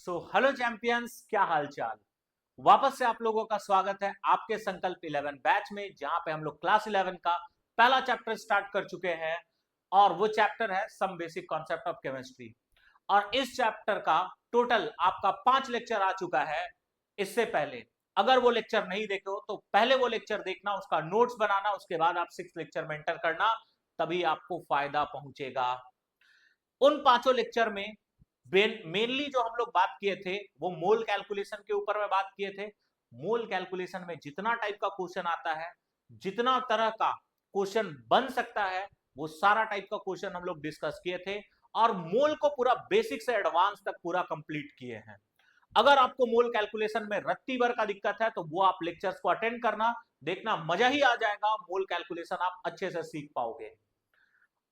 Hello champions, क्या हाल चाल। वापस से आप लोगों का स्वागत है आपके संकल्प 11 बैच में, जहां पे हम लोग क्लास 11 का पहला चैप्टर स्टार्ट कर चुके हैं। और वो चैप्टर है some basic concept of chemistry. और इस चैप्टर का टोटल आपका 5 लेक्चर आ चुका है। इससे पहले अगर वो लेक्चर नहीं देखे हो तो पहले वो लेक्चर देखना, उसका नोट्स बनाना, उसके बाद आप 6 लेक्चर में एंटर करना, तभी आपको फायदा पहुंचेगा। उन पांचों लेक्चर में मेनली जो हम लोग बात किए थे वो मोल कैलकुलेशन के ऊपर में बात किए थे। मोल कैलकुलेशन में जितना टाइप का क्वेश्चन आता है, जितना तरह का क्वेश्चन बन सकता है, वो सारा टाइप का क्वेश्चन हम लोग डिस्कस किए थे। और मोल को पूरा बेसिक से एडवांस तक पूरा कंप्लीट किए हैं। अगर आपको मोल कैलकुलेशन में रत्ती भर का दिक्कत है तो वो आप लेक्चर्स को अटेंड करना, देखना मजा ही आ जाएगा। मोल कैलकुलेशन आप अच्छे से सीख पाओगे।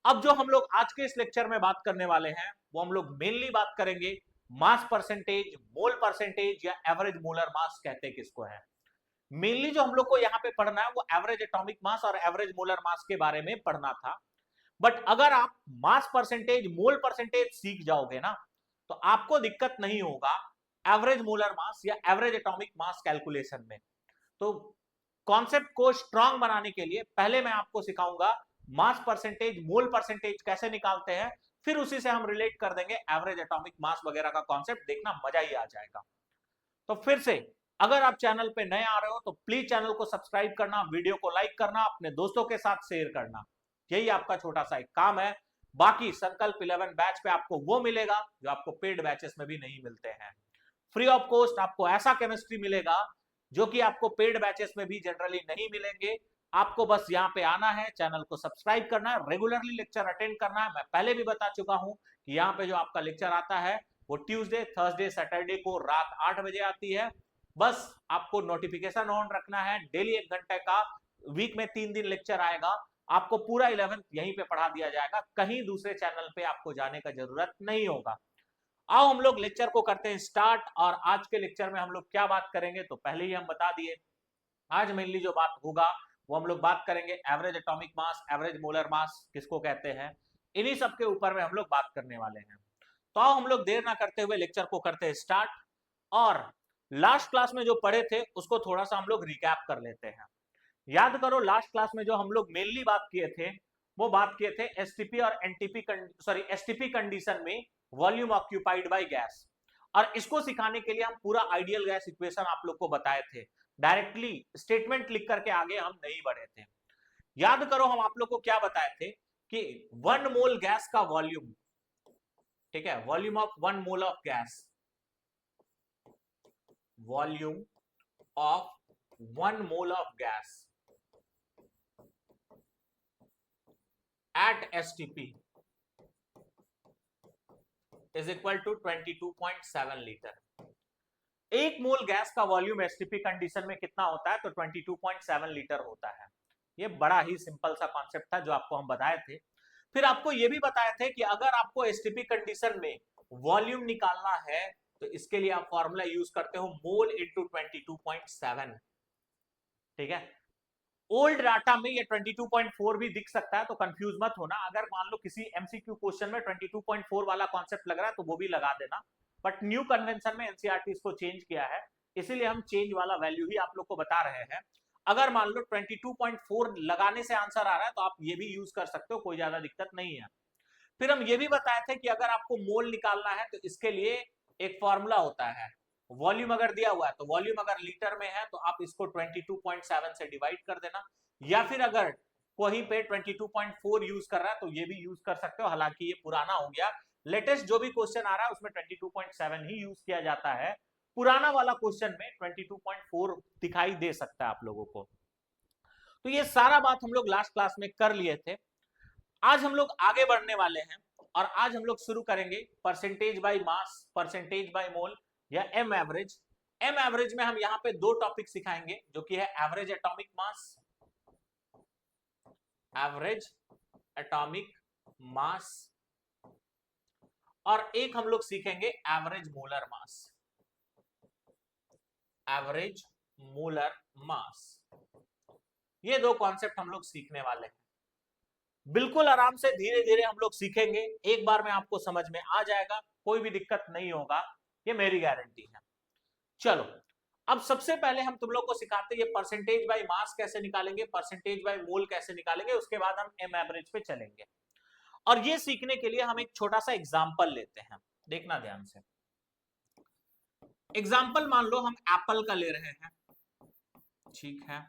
अब जो हम लोग आज के इस लेक्चर में बात करने वाले हैं वो हम लोग मेनली बात करेंगे मास परसेंटेज, मोल परसेंटेज या एवरेज मोलर मास कहते हैं किसको है। मेनली जो हम लोग को यहाँ पे पढ़ना है वो एवरेज एटॉमिक मास और एवरेज मोलर मास के बारे में पढ़ना था। बट अगर आप मास परसेंटेज, मोल परसेंटेज सीख जाओगे ना, तो आपको दिक्कत नहीं होगा एवरेज मोलर मास या एवरेज एटॉमिक मास कैलकुलेशन में। तो कॉन्सेप्ट को स्ट्रांग बनाने के लिए पहले मैं आपको सिखाऊंगा मास परसेंटेज, मोल परसेंटेज कैसे निकालते हैं, फिर उसी से हम रिलेट कर देंगे एवरेज एटॉमिक मास वगैरह का कॉन्सेप्ट, देखना मजा ही आ जाएगा। तो फिर से अगर आप चैनल पे नए आ रहे हो तो प्लीज चैनल को सब्सक्राइब करना, वीडियो को लाइक करना, अपने दोस्तों के साथ शेयर करना। यही आपका छोटा सा एक काम है। बाकी संकल्प 11 बैच पे आपको वो मिलेगा जो आपको पेड बैचेस में भी नहीं मिलते हैं। फ्री ऑफ कॉस्ट आपको ऐसा केमिस्ट्री मिलेगा जो कि आपको पेड बैचेस में भी जनरली नहीं मिलेंगे। आपको बस यहाँ पे आना है, चैनल को सब्सक्राइब करना है, रेगुलरली लेक्चर अटेंड करना है। मैं पहले भी बता चुका हूं कि यहाँ पे जो आपका लेक्चर आता है वो ट्यूसडे, थर्सडे, सैटरडे को रात 8 बजे आती है। बस आपको नोटिफिकेशन ऑन रखना है। डेली 1 घंटे का, वीक में 3 दिन लेक्चर आएगा। आपको पूरा 11th यहीं पे पढ़ा दिया जाएगा, कहीं दूसरे चैनल पे आपको जाने का जरूरत नहीं होगा। आओ हम लोग लेक्चर को करते हैं स्टार्ट। और आज के लेक्चर में हम लोग क्या बात करेंगे तो पहले ही हम बता दिए। आज मेनली जो बात होगा वो हम लोग बात करेंगे एवरेज एटॉमिक मास, एवरेज मोलर मास किसको कहते हैं, इन्हीं सब के ऊपर में हम लोग बात करने वाले हैं। तो आओ हम लोग देर ना करते हुए लेक्चर को करते हैं स्टार्ट। और लास्ट क्लास में जो पढ़े थे उसको थोड़ा सा हम लोग रिकैप कर लेते हैं। याद करो लास्ट क्लास में जो हम लोग मेनली बात किए थे वो बात किए थे एसटीपी और एनटीपी, सॉरी एसटीपी कंडीशन में वॉल्यूम ऑक्यूपाइड बाय गैस। और इसको सिखाने के लिए हम पूरा आइडियल गैस इक्वेशन आप लोग को बताए थे। डायरेक्टली स्टेटमेंट लिख करके आगे हम नहीं बढ़े थे। याद करो हम आप लोग को क्या बताए थे कि 1 मोल गैस का वॉल्यूम, ठीक है, volume of 1 mole of gas, volume of 1 mole of gas at STP is equal to 22.7 litre. 1 mole gas का वॉल्यूम एसटीपी कंडीशन में कितना होता है तो 22.7 लीटर होता है। ये बड़ा ही सिंपल सा कॉन्सेप्ट था जो आपको हम बताए थे। फिर आपको ये भी बताए थे कि अगर आपको एसटीपी कंडीशन में वॉल्यूम निकालना है तो इसके लिए आप फॉर्मूला यूज करते हो मोल इंटू 22.7। ठीक है, ओल्ड डाटा में ये 22.4 भी दिख सकता है, तो कंफ्यूज मत होना। अगर मान लो किसी एमसीक्यू क्वेश्चन में 22.4 वाला कॉन्सेप्ट लग रहा है तो वो भी लगा देना। बट न्यू कन्वेंशन में एनसीईआरटी इसको चेंज किया है, इसीलिए हम चेंज वाला वैल्यू ही आप लोग को बता रहे हैं। अगर मान लो 22.4 लगाने से आंसर आ रहा है तो आप ये भी यूज कर सकते हो, कोई ज्यादा दिक्कत नहीं है। फिर हम ये भी बताए थे कि अगर आपको मोल निकालना है तो इसके लिए एक फॉर्मूला होता है। वॉल्यूम अगर दिया हुआ है तो वॉल्यूम अगर लीटर में है तो आप इसको 22.7 से डिवाइड कर देना, या फिर अगर कोई पे 22.4 यूज कर रहा है तो ये भी यूज कर सकते हो। हालांकि ये पुराना हो गया, लेटेस्ट जो भी क्वेश्चन आ रहा है उसमें 22.7 ही यूज किया जाता है। पुराना वाला क्वेश्चन में 22.4 दिखाई दे सकता है आप लोगों को। तो ये सारा बात हम लोग लास्ट क्लास में कर लिए थे। आज हम लोग आगे बढ़ने वाले हैं और आज हम लोग शुरू करेंगे percentage by mass, percentage by mole या एम एवरेज। एम एवरेज में हम यहाँ पे 2 टॉपिक सिखाएंगे जो कि है एवरेज एटॉमिक मास, एवरेज एटॉमिक मास, और एक हम लोग सीखेंगे एवरेज मोलर मास, एवरेज मोलर मास। ये 2 कॉन्सेप्ट हम लोग सीखने वाले हैं। बिल्कुल आराम से धीरे धीरे हम लोग सीखेंगे, एक बार में आपको समझ में आ जाएगा, कोई भी दिक्कत नहीं होगा। ये मेरी गारंटी है। चलो, अब सबसे पहले हम तुम लोग को सिखाते हैं ये परसेंटेज बाय मास कैसे निकालेंगे, परसेंटेज बाय मोल कैसे निकालेंगे, उसके बाद हम एम एवरेज पे चलेंगे। और ये सीखने के लिए हम एक छोटा सा एग्जांपल लेते हैं, देखना ध्यान से। एग्जांपल मान लो हम एप्पल का ले रहे हैं, ठीक है,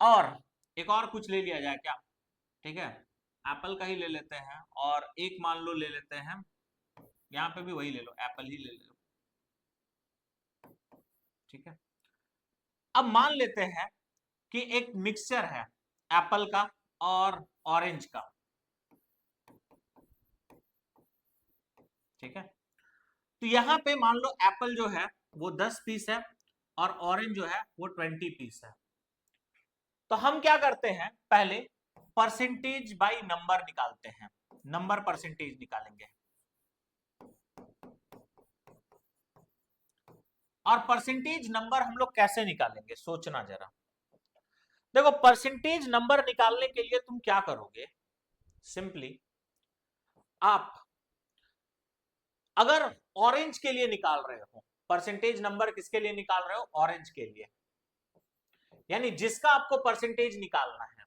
और एक और कुछ ले लिया जाए क्या, ठीक है, एप्पल का ही ले लेते हैं, और एक मान लो ले लेते हैं, यहां पे भी वही ले लो, एप्पल ही ले लो, ठीक है। अब मान लेते हैं कि एक मिक्सचर है एप्पल का और ऑरेंज का, ठीक है। तो यहां पे मान लो एप्पल जो है वो 10 पीस है और ऑरेंज जो है वो 20 पीस है। तो हम क्या करते हैं, पहले परसेंटेज बाय नंबर निकालते हैं, नंबर परसेंटेज निकालेंगे। और परसेंटेज नंबर हम लोग कैसे निकालेंगे, सोचना जरा। देखो, परसेंटेज नंबर निकालने के लिए तुम क्या करोगे, सिंपली आप अगर ऑरेंज के लिए निकाल रहे हो, परसेंटेज नंबर किसके लिए निकाल रहे हो, ऑरेंज के लिए, यानी जिसका आपको परसेंटेज निकालना है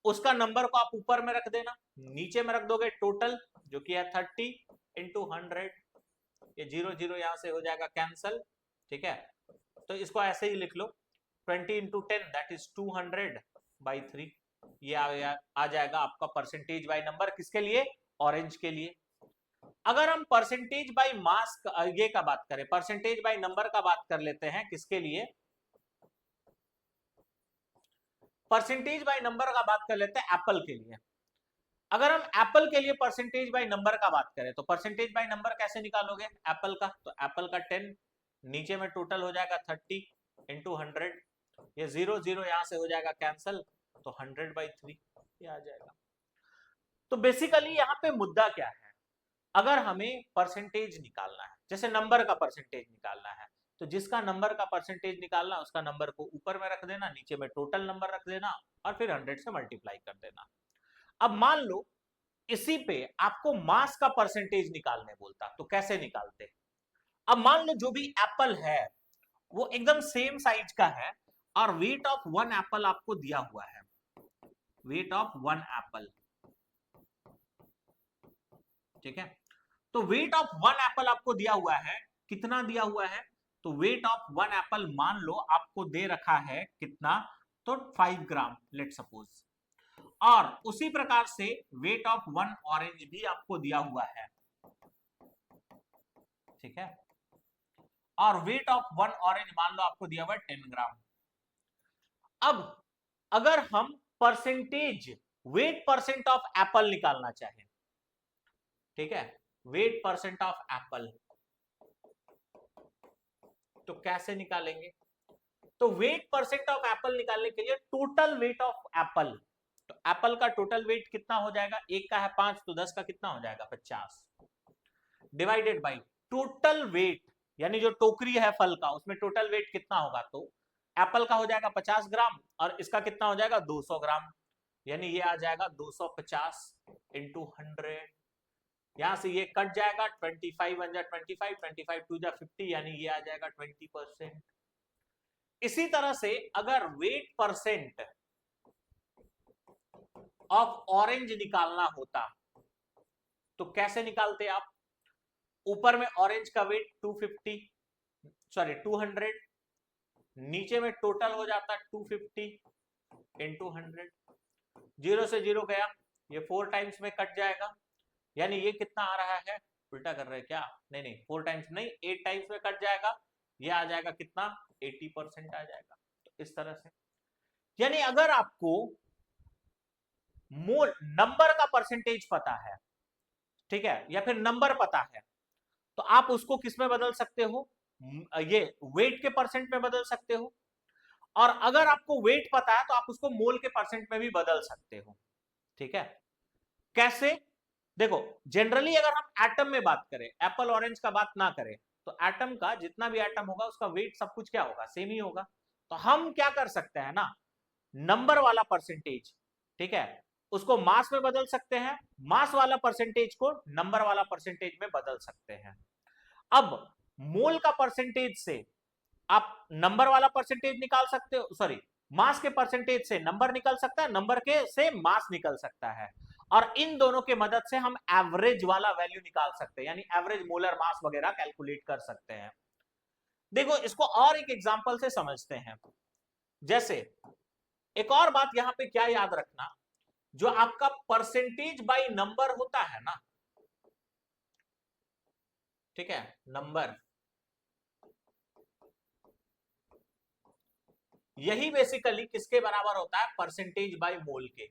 उसका नंबर को आप ऊपर में रख देना, नीचे में रख दोगे टोटल जो कि है 30 इंटू 100, ये 0 0 यहां से हो जाएगा कैंसल, ठीक है। तो इसको ऐसे ही लिख लो, 20 इंटू 10 दैट इज 200/3, ये आ जाएगा आपका परसेंटेज बाय नंबर, किसके लिए, ऑरेंज के लिए। अगर हम परसेंटेज बाय मास ये का बात करें, परसेंटेज बाय नंबर का बात कर लेते हैं, किसके लिए, परसेंटेज बाय नंबर का बात कर लेते हैं एप्पल के लिए। अगर हम एप्पल के लिए परसेंटेज बाय नंबर का बात करें तो परसेंटेज बाय नंबर कैसे निकालोगे एप्पल का, तो एप्पल का 10, नीचे में टोटल हो जाएगा 30 इंटू 100, ये 0 0 यहां से हो जाएगा कैंसल, तो 100/3 ये आ जाएगा। तो बेसिकली यहाँ पे मुद्दा क्या है, अगर हमें परसेंटेज निकालना है, जैसे नंबर का परसेंटेज निकालना है, तो जिसका नंबर का परसेंटेज निकालना, उसका नंबर को ऊपर में रख देना, नीचे में टोटल नंबर रख देना, और फिर 100 से मल्टीप्लाई कर देना। अब मान लो इसी पे आपको मास का परसेंटेज निकालने बोलता, तो कैसे निकालते। अब मान लो जो भी एप्पल है वो एकदम सेम साइज का है, और वेट ऑफ 1 एप्पल आपको दिया हुआ है, वेट ऑफ 1 एप्पल, ठीक है। तो वेट ऑफ 1 एप्पल आपको दिया हुआ है, कितना दिया हुआ है, तो वेट ऑफ 1 एप्पल मान लो आपको दे रखा है कितना, तो 5 ग्राम लेट सपोज। और उसी प्रकार से वेट ऑफ 1 ऑरेंज भी आपको दिया हुआ है, ठीक है। और वेट ऑफ 1 ऑरेंज मान लो आपको दिया हुआ है 10 ग्राम। अब अगर हम percentage wait percent of Apple निकालना चाहें, ठीक है, वेट परसेंट ऑफ एप्पल, तो कैसे निकालेंगे, तो वेट परसेंट ऑफ एप्पल निकालने के लिए टोटल वेट ऑफ एप्पल, तो एप्पल का टोटल वेट कितना हो जाएगा, एक का है 5, तो 10 का कितना हो जाएगा 50, डिवाइडेड बाई टोटल वेट, यानी जो टोकरी है फल का उसमें टोटल वेट कितना होगा, तो एप्पल का हो जाएगा 50 ग्राम और इसका कितना हो जाएगा 200 ग्राम, यानी ये आ जाएगा 250 इंटू 100, यहां से ये कट जाएगा, 25 बन जाए 25, 25 टू जा 50, यानी ये आ जाएगा 20%। इसी तरह से अगर वेट परसेंट ऑफ ऑरेंज निकालना होता तो कैसे निकालते आप, ऊपर में ऑरेंज का वेट 200, नीचे में टोटल हो जाता 250 इंटू 100, 0 से 0 गया, ये 4 टाइम्स में कट जाएगा, यानी ये कितना आ रहा है, उल्टा कर रहे हैं क्या, नहीं नहीं 4 टाइम्स नहीं, 8 टाइम्स में कट जाएगा, ये आ जाएगा कितना 80% आ जाएगा। तो इस तरह से, यानी अगर आपको मोल नंबर का परसेंटेज पता है, ठीक है, या फिर नंबर पता है, तो आप उसको किस में बदल सकते हो, ये वेट के परसेंट में बदल सकते हो, और अगर आपको वेट पता है तो आप उसको मोल के परसेंट में भी बदल सकते हो, ठीक है। कैसे, देखो जनरली अगर हम एटम में बात करें, एप्पल ऑरेंज का बात ना करें, तो एटम का जितना भी एटम होगा उसका वेट सब कुछ क्या होगा, सेम ही होगा। तो हम क्या कर सकते हैं ना, नंबर वाला परसेंटेज, ठीक है, उसको मास में बदल सकते हैं, मास वाला परसेंटेज को नंबर वाला परसेंटेज में बदल सकते हैं। अब मोल का परसेंटेज से आप नंबर वाला परसेंटेज निकाल सकते हो, सॉरी मास के परसेंटेज से नंबर निकल सकता है, नंबर के से मास निकल सकता है, और इन दोनों के मदद से हम एवरेज वाला वैल्यू निकाल सकते हैं, यानी एवरेज मोलर मास वगैरह कैलकुलेट कर सकते हैं। देखो इसको और एक एग्जांपल से समझते हैं। जैसे एक और बात यहां पे क्या याद रखना, जो आपका परसेंटेज बाय नंबर होता है ना, ठीक है, नंबर, यही बेसिकली किसके बराबर होता है, परसेंटेज बाय मोल के।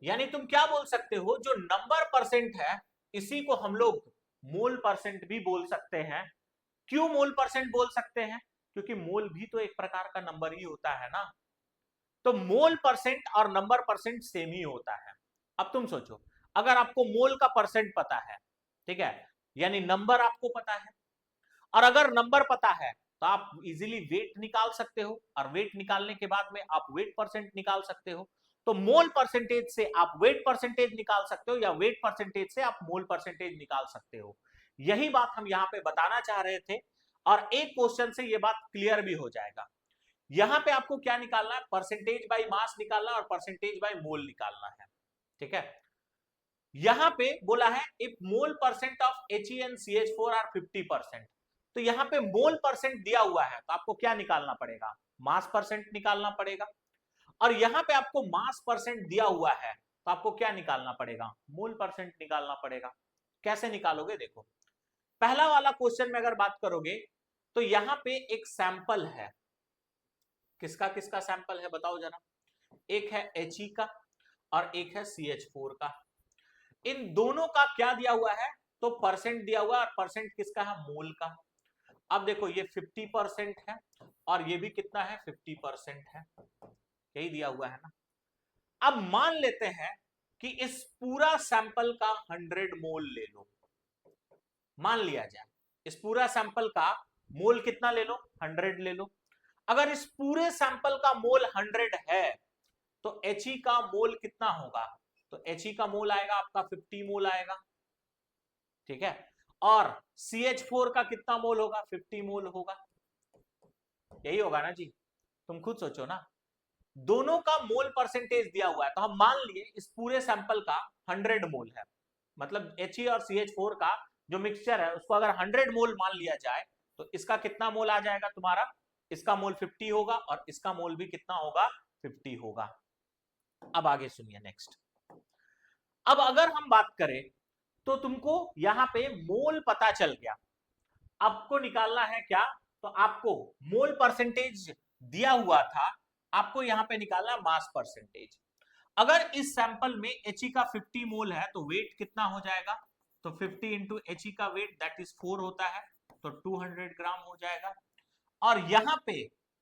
यानी तुम क्या बोल सकते हो, जो नंबर परसेंट है इसी को हम लोग मोल परसेंट भी बोल सकते हैं। क्यों मोल परसेंट बोल सकते हैं, क्योंकि मोल भी तो एक प्रकार का नंबर ही होता है ना। तो मोल परसेंट और नंबर परसेंट सेम ही होता है। अब तुम सोचो, अगर आपको मोल का परसेंट पता है, ठीक है, यानी नंबर आपको पता है, और अगर नंबर पता है तो आप इजीली वेट निकाल सकते हो, और वेट निकालने के बाद में आप वेट परसेंट निकाल सकते हो। तो मोल परसेंटेज से आप वेट परसेंटेज निकाल सकते हो, या वेट परसेंटेज से आप मोल परसेंटेज निकाल सकते हो। यही बात हम यहां पे बताना चाह रहे थे, और एक क्वेश्चन से यह बात क्लियर भी हो जाएगा। यहां पे आपको क्या निकालना है, परसेंटेज बाय मास निकालना और परसेंटेज बाय मोल निकालना है, ठीक है। यहां पे बोला है if mole percent of HeNCH4 are 50%, तो यहां पे मोल परसेंट दिया हुआ है तो आपको क्या निकालना पड़ेगा, मास परसेंट निकालना पड़ेगा। और यहां पे आपको मास परसेंट दिया हुआ है तो आपको क्या निकालना पड़ेगा, मोल परसेंट निकालना पड़ेगा। कैसे निकालोगे, देखो पहला वाला क्वेश्चन में अगर बात करोगे तो यहां पे एक सैंपल है, किसका किसका सैंपल है बताओ जरा, एक है He का और एक है CH4 का। इन दोनों का क्या दिया हुआ है, तो परसेंट दिया हुआ है, और परसेंट किसका है, मोल का। अब देखो ये 50% है और ये भी कितना है, 50% है, यही दिया हुआ है ना। अब मान लेते हैं कि इस पूरा सैंपल का 100 मोल ले लो, मान लिया जाए इस पूरा सैंपल का मोल कितना ले लो, 100 ले लो। अगर इस पूरे सैंपल का मोल 100 है तो He का मोल कितना होगा, तो He का मोल आएगा आपका 50 मोल आएगा, ठीक है। और CH4 का कितना मोल होगा, 50 मोल होगा, यही होगा ना जी। तुम खुद सोचो ना, दोनों का मोल परसेंटेज दिया हुआ है, तो हम मान लिए इस पूरे सैंपल का 100 मोल है, मतलब He और CH4 का जो मिक्सचर है उसको अगर 100 मोल मान लिया जाए तो इसका कितना मोल आ जाएगा तुम्हारा, इसका मोल 50 होगा और इसका मोल भी कितना होगा, 50 होगा। अब आगे सुनिए नेक्स्ट। अब अगर हम बात करें तो तुमको यहां पे मोल पता चल गया, आपको निकालना है क्या, तो आपको मोल परसेंटेज दिया हुआ था, आपको यहां पे निकालना है मास परसेंटेज। अगर इस सैंपल में He का 50 मोल है तो वेट कितना हो जाएगा, तो 50 इंटू He का वेट दैट इज 4 होता है, तो 200 ग्राम हो जाएगा। और यहां पे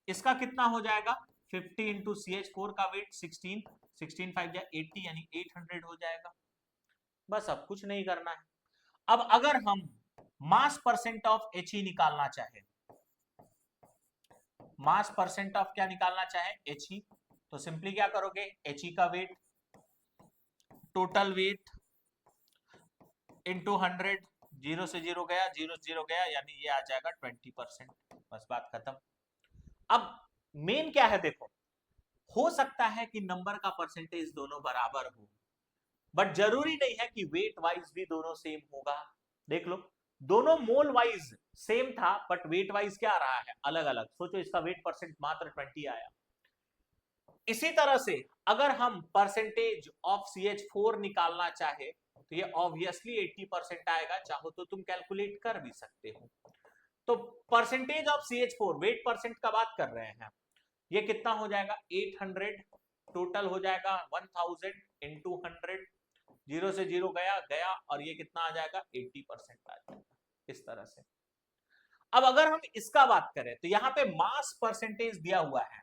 इसका कितना हो जाएगा, 50 इंटू CH4 का वेट 16, 16 5 जा 80 यानी 800 हो जाएगा। बस अब कुछ नहीं करना है। अब अगर हम मास परसेंट ऑफ He निकालना चाहे, मास परसेंट ऑफ क्या निकालना चाहे, He, तो सिंपली क्या करोगे, He का weight, total weight into 100, zero से जीरो गया, जीरो से जीरो गया, यानी ये आ जाएगा 20%। बस बात खत्म। अब मेन क्या है, देखो हो सकता है कि नंबर का परसेंटेज दोनों बराबर हो, बट जरूरी नहीं है कि वेट वाइज भी दोनों सेम होगा। देख लो दोनों मोल वाइज सेम था बट वेट वाइज क्या आ रहा है, अलग अलग। सोचो इसका वेट परसेंट मात्र 20 आया। इसी तरह से अगर हम परसेंटेज ऑफ CH4 निकालना चाहे तो ये ऑब्वियसली 80% आएगा, चाहो तो तुम कैलकुलेट कर भी सकते हो। तो percentage of CH4 wait percent का बात कर रहे हैं, ये कितना हो जाएगा, 800, टोटल हो जाएगा 1000 इंटू 100, जीरो से जीरो गया गया, और ये कितना आ जाएगा, 80% आ जाएगा, इस तरह से। अब अगर हम इसका बात करें तो यहां पे मास परसेंटेज दिया हुआ है,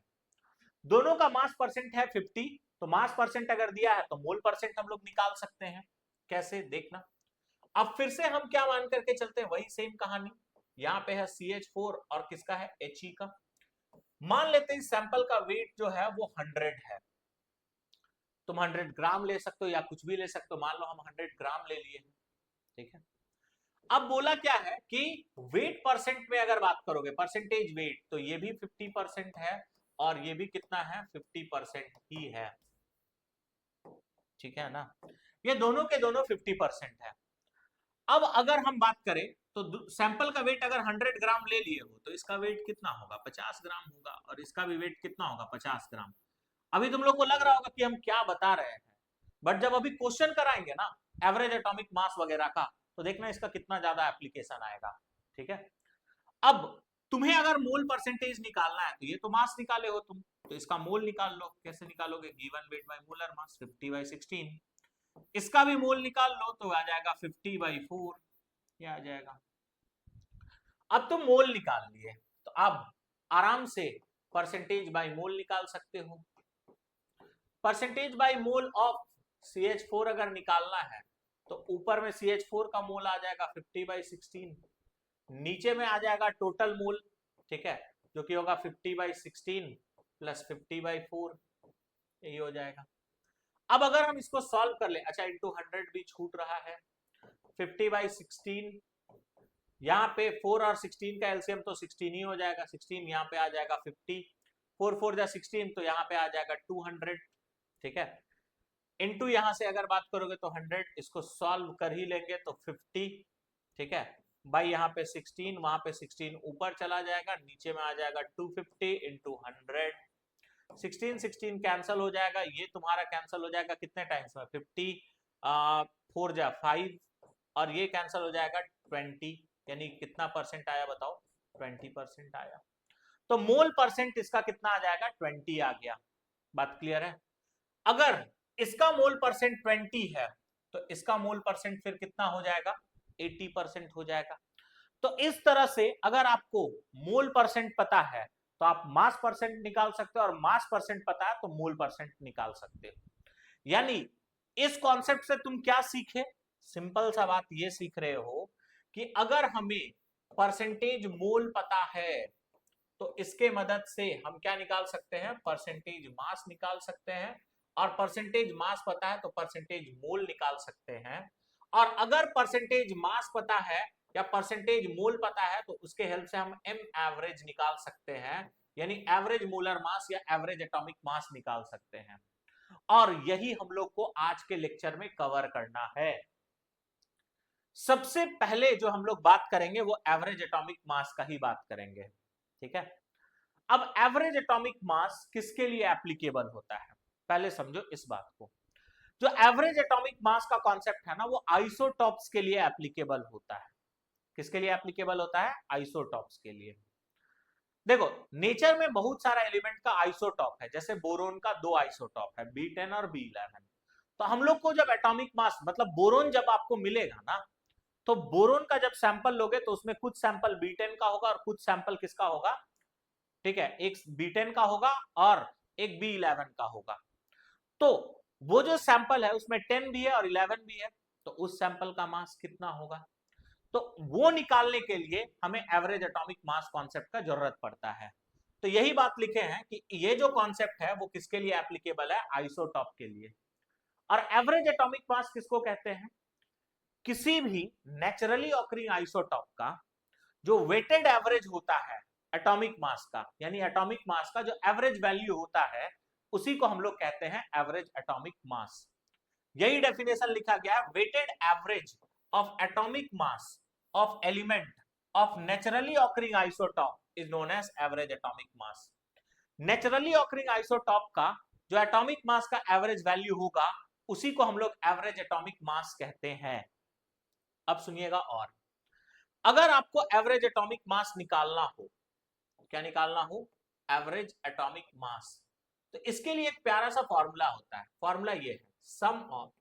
दोनों का मास परसेंट है 50, तो मास परसेंट अगर दिया है तो मोल परसेंट हम लोग निकाल सकते हैं। कैसे, देखना। अब फिर से हम क्या मान करके चलते हैं, वही सेम कहानी, यहां पे है CH4 और किसका है, He का। मान लेते हैं सैंपल का वेट जो है वो 100 है, तुम 100 ग्राम ले सकते हो या कुछ भी ले सकते हो, मान लो हम 100 ग्राम ले लिए हैं, ठीक है। अब बोला क्या है कि वेट परसेंट में अगर बात करोगे, परसेंटेज वेट, तो ये भी 50% है और ये भी कितना है, 50% ही है, ठीक है ना। ये दोनों के दोनों 50% है। अब अगर हम बात करें तो सैंपल का वेट अगर 100 ग्राम ले लिए हो तो इसका वेट कितना होगा, 50 ग्राम होगा, और इसका भी वेट कितना होगा, 50 ग्राम। अभी तुम लोग को लग रहा होगा कि हम क्या बता रहे हैं, बट जब अभी क्वेश्चन कराएंगे ना एवरेज एटॉमिक मास वगैरह का, तो देखना इसका कितना ज्यादा एप्लीकेशन आएगा, ठीक है। अब तुम्हें अगर मोल परसेंटेज निकालना है तो ये तो मास निकाले हो तुम, तो इसका मोल निकाल लो। कैसे निकालोगे, given weight by molar mass 50/16। इसका भी मोल निकाल लो तो आ जाएगा 50/4, ये आ जाएगा। अब तुम मोल निकाल लिए तो अब आराम से परसेंटेज बाय मोल निकाल सकते हो। Percentage by mole of CH4 अगर निकालना है तो ऊपर में CH4 का मोल आ जाएगा 50/16, नीचे में आ जाएगा टोटल मोल, ठीक है, जो कि होगा 50/16 प्लस 50/4, यही हो जाएगा। अब अगर हम इसको सॉल्व कर ले, अच्छा इंटू 100 भी छूट रहा है, 50/16, यहाँ पे 4 और 16 का एलसीएम तो 16 ही हो जाएगा, 16 यहाँ पे आ जाएगा 50, 4 4 जा 16, तो यहाँ पे आ जाएगा 200, ठीक है। इनटू यहाँ से अगर बात करोगे तो 100, इसको सॉल्व कर ही लेंगे तो 50, ठीक है, बाई यहाँ पे 16, वहां पे 16 ऊपर चला जाएगा, नीचे में आ जाएगा 250 इंटू 100, 16 16 कैंसिल हो जाएगा, ये तुम्हारा कैंसिल हो जाएगा कितने टाइम्स में, 50, 4 जा 5, और ये कैंसिल हो जाएगा 20, यानी कितना परसेंट आया बताओ, 20% आया। तो मोल परसेंट इसका कितना आ जाएगा, 20 आ गया। बात क्लियर है। अगर इसका मोल परसेंट 20 है तो इसका मोल परसेंट फिर कितना हो जाएगा, 80% हो जाएगा। तो इस तरह से अगर आपको मोल परसेंट पता है तो आप मास परसेंट निकाल सकते हो, और मास परसेंट पता है तो मोल परसेंट निकाल सकते हो। यानी इस कॉन्सेप्ट से तुम क्या सीखे, सिंपल सा बात ये सीख रहे हो कि अगर हमें परसेंटेज मोल पता है तो इसके मदद से हम क्या निकाल सकते हैं, परसेंटेज मास निकाल सकते हैं, और परसेंटेज मास पता है तो परसेंटेज मोल निकाल सकते हैं। और अगर परसेंटेज मास पता है या परसेंटेज मोल पता है तो उसके हेल्प से हम एम एवरेज निकाल सकते हैं, यानी एवरेज मोलर मास या एवरेज एटॉमिक मास निकाल सकते हैं। और यही हम लोग को आज के लेक्चर में कवर करना है। सबसे पहले जो हम लोग बात करेंगे वो एवरेज एटॉमिक मास का ही बात करेंगे, ठीक है। अब एवरेज एटॉमिक मास किसके लिए एप्लीकेबल होता है, पहले समझो इस बात को। जो एवरेज एटॉमिक मास का कॉन्सेप्ट है ना, वो आइसोटॉप्स के लिए एप्लीकेबल होता है। किसके लिए एप्लीकेबल होता है, आइसोटॉप्स के लिए। देखो नेचर में बहुत सारा एलिमेंट का आइसोटॉप है, जैसे बोरोन का 2 आइसोटॉप है, B10 और B11। तो हम लोग को जब एटॉमिक मास मतलब बोरोन जब आपको मिलेगा ना, तो बोरोन का जब सैंपल लोगे तो उसमें कुछ सैंपल B10 का होगा और कुछ सैंपल किसका होगा, ठीक है, एक B10 का होगा और एक B11 का होगा। तो वो जो सैंपल है उसमें 10 भी है और 11 भी है, तो उस सैंपल का मास कितना होगा, तो वो निकालने के लिए हमें एवरेज एटॉमिक मास कॉन्सेप्ट का जरूरत पड़ता है। तो यही बात लिखे हैं कि ये जो कॉन्सेप्ट है वो किसके लिए एप्लीकेबल है, आइसोटॉप के लिए। और एवरेज एटॉमिक मास किसको कहते हैं, किसी भी नेचुरली ऑकरिंग आइसोटॉप का जो वेटेड एवरेज होता है एटॉमिक मास का, यानी एटॉमिक मास का जो एवरेज वैल्यू होता है, उसी को हम लोग कहते हैं एवरेज एटॉमिक मास। यही डेफिनेशन लिखा गया है, weighted average of atomic mass of element of naturally occurring isotope is known as average atomic mass. Naturally occurring isotope का जो एटॉमिक मास का एवरेज वैल्यू होगा उसी को हम लोग एवरेज एटॉमिक मास कहते हैं। अब सुनिएगा, और अगर आपको एवरेज एटॉमिक मास निकालना हो, क्या निकालना हो, एवरेज एटॉमिक मास, तो इसके लिए एक प्यारा सा फॉर्मूला होता है। फॉर्मूला ये है, sum of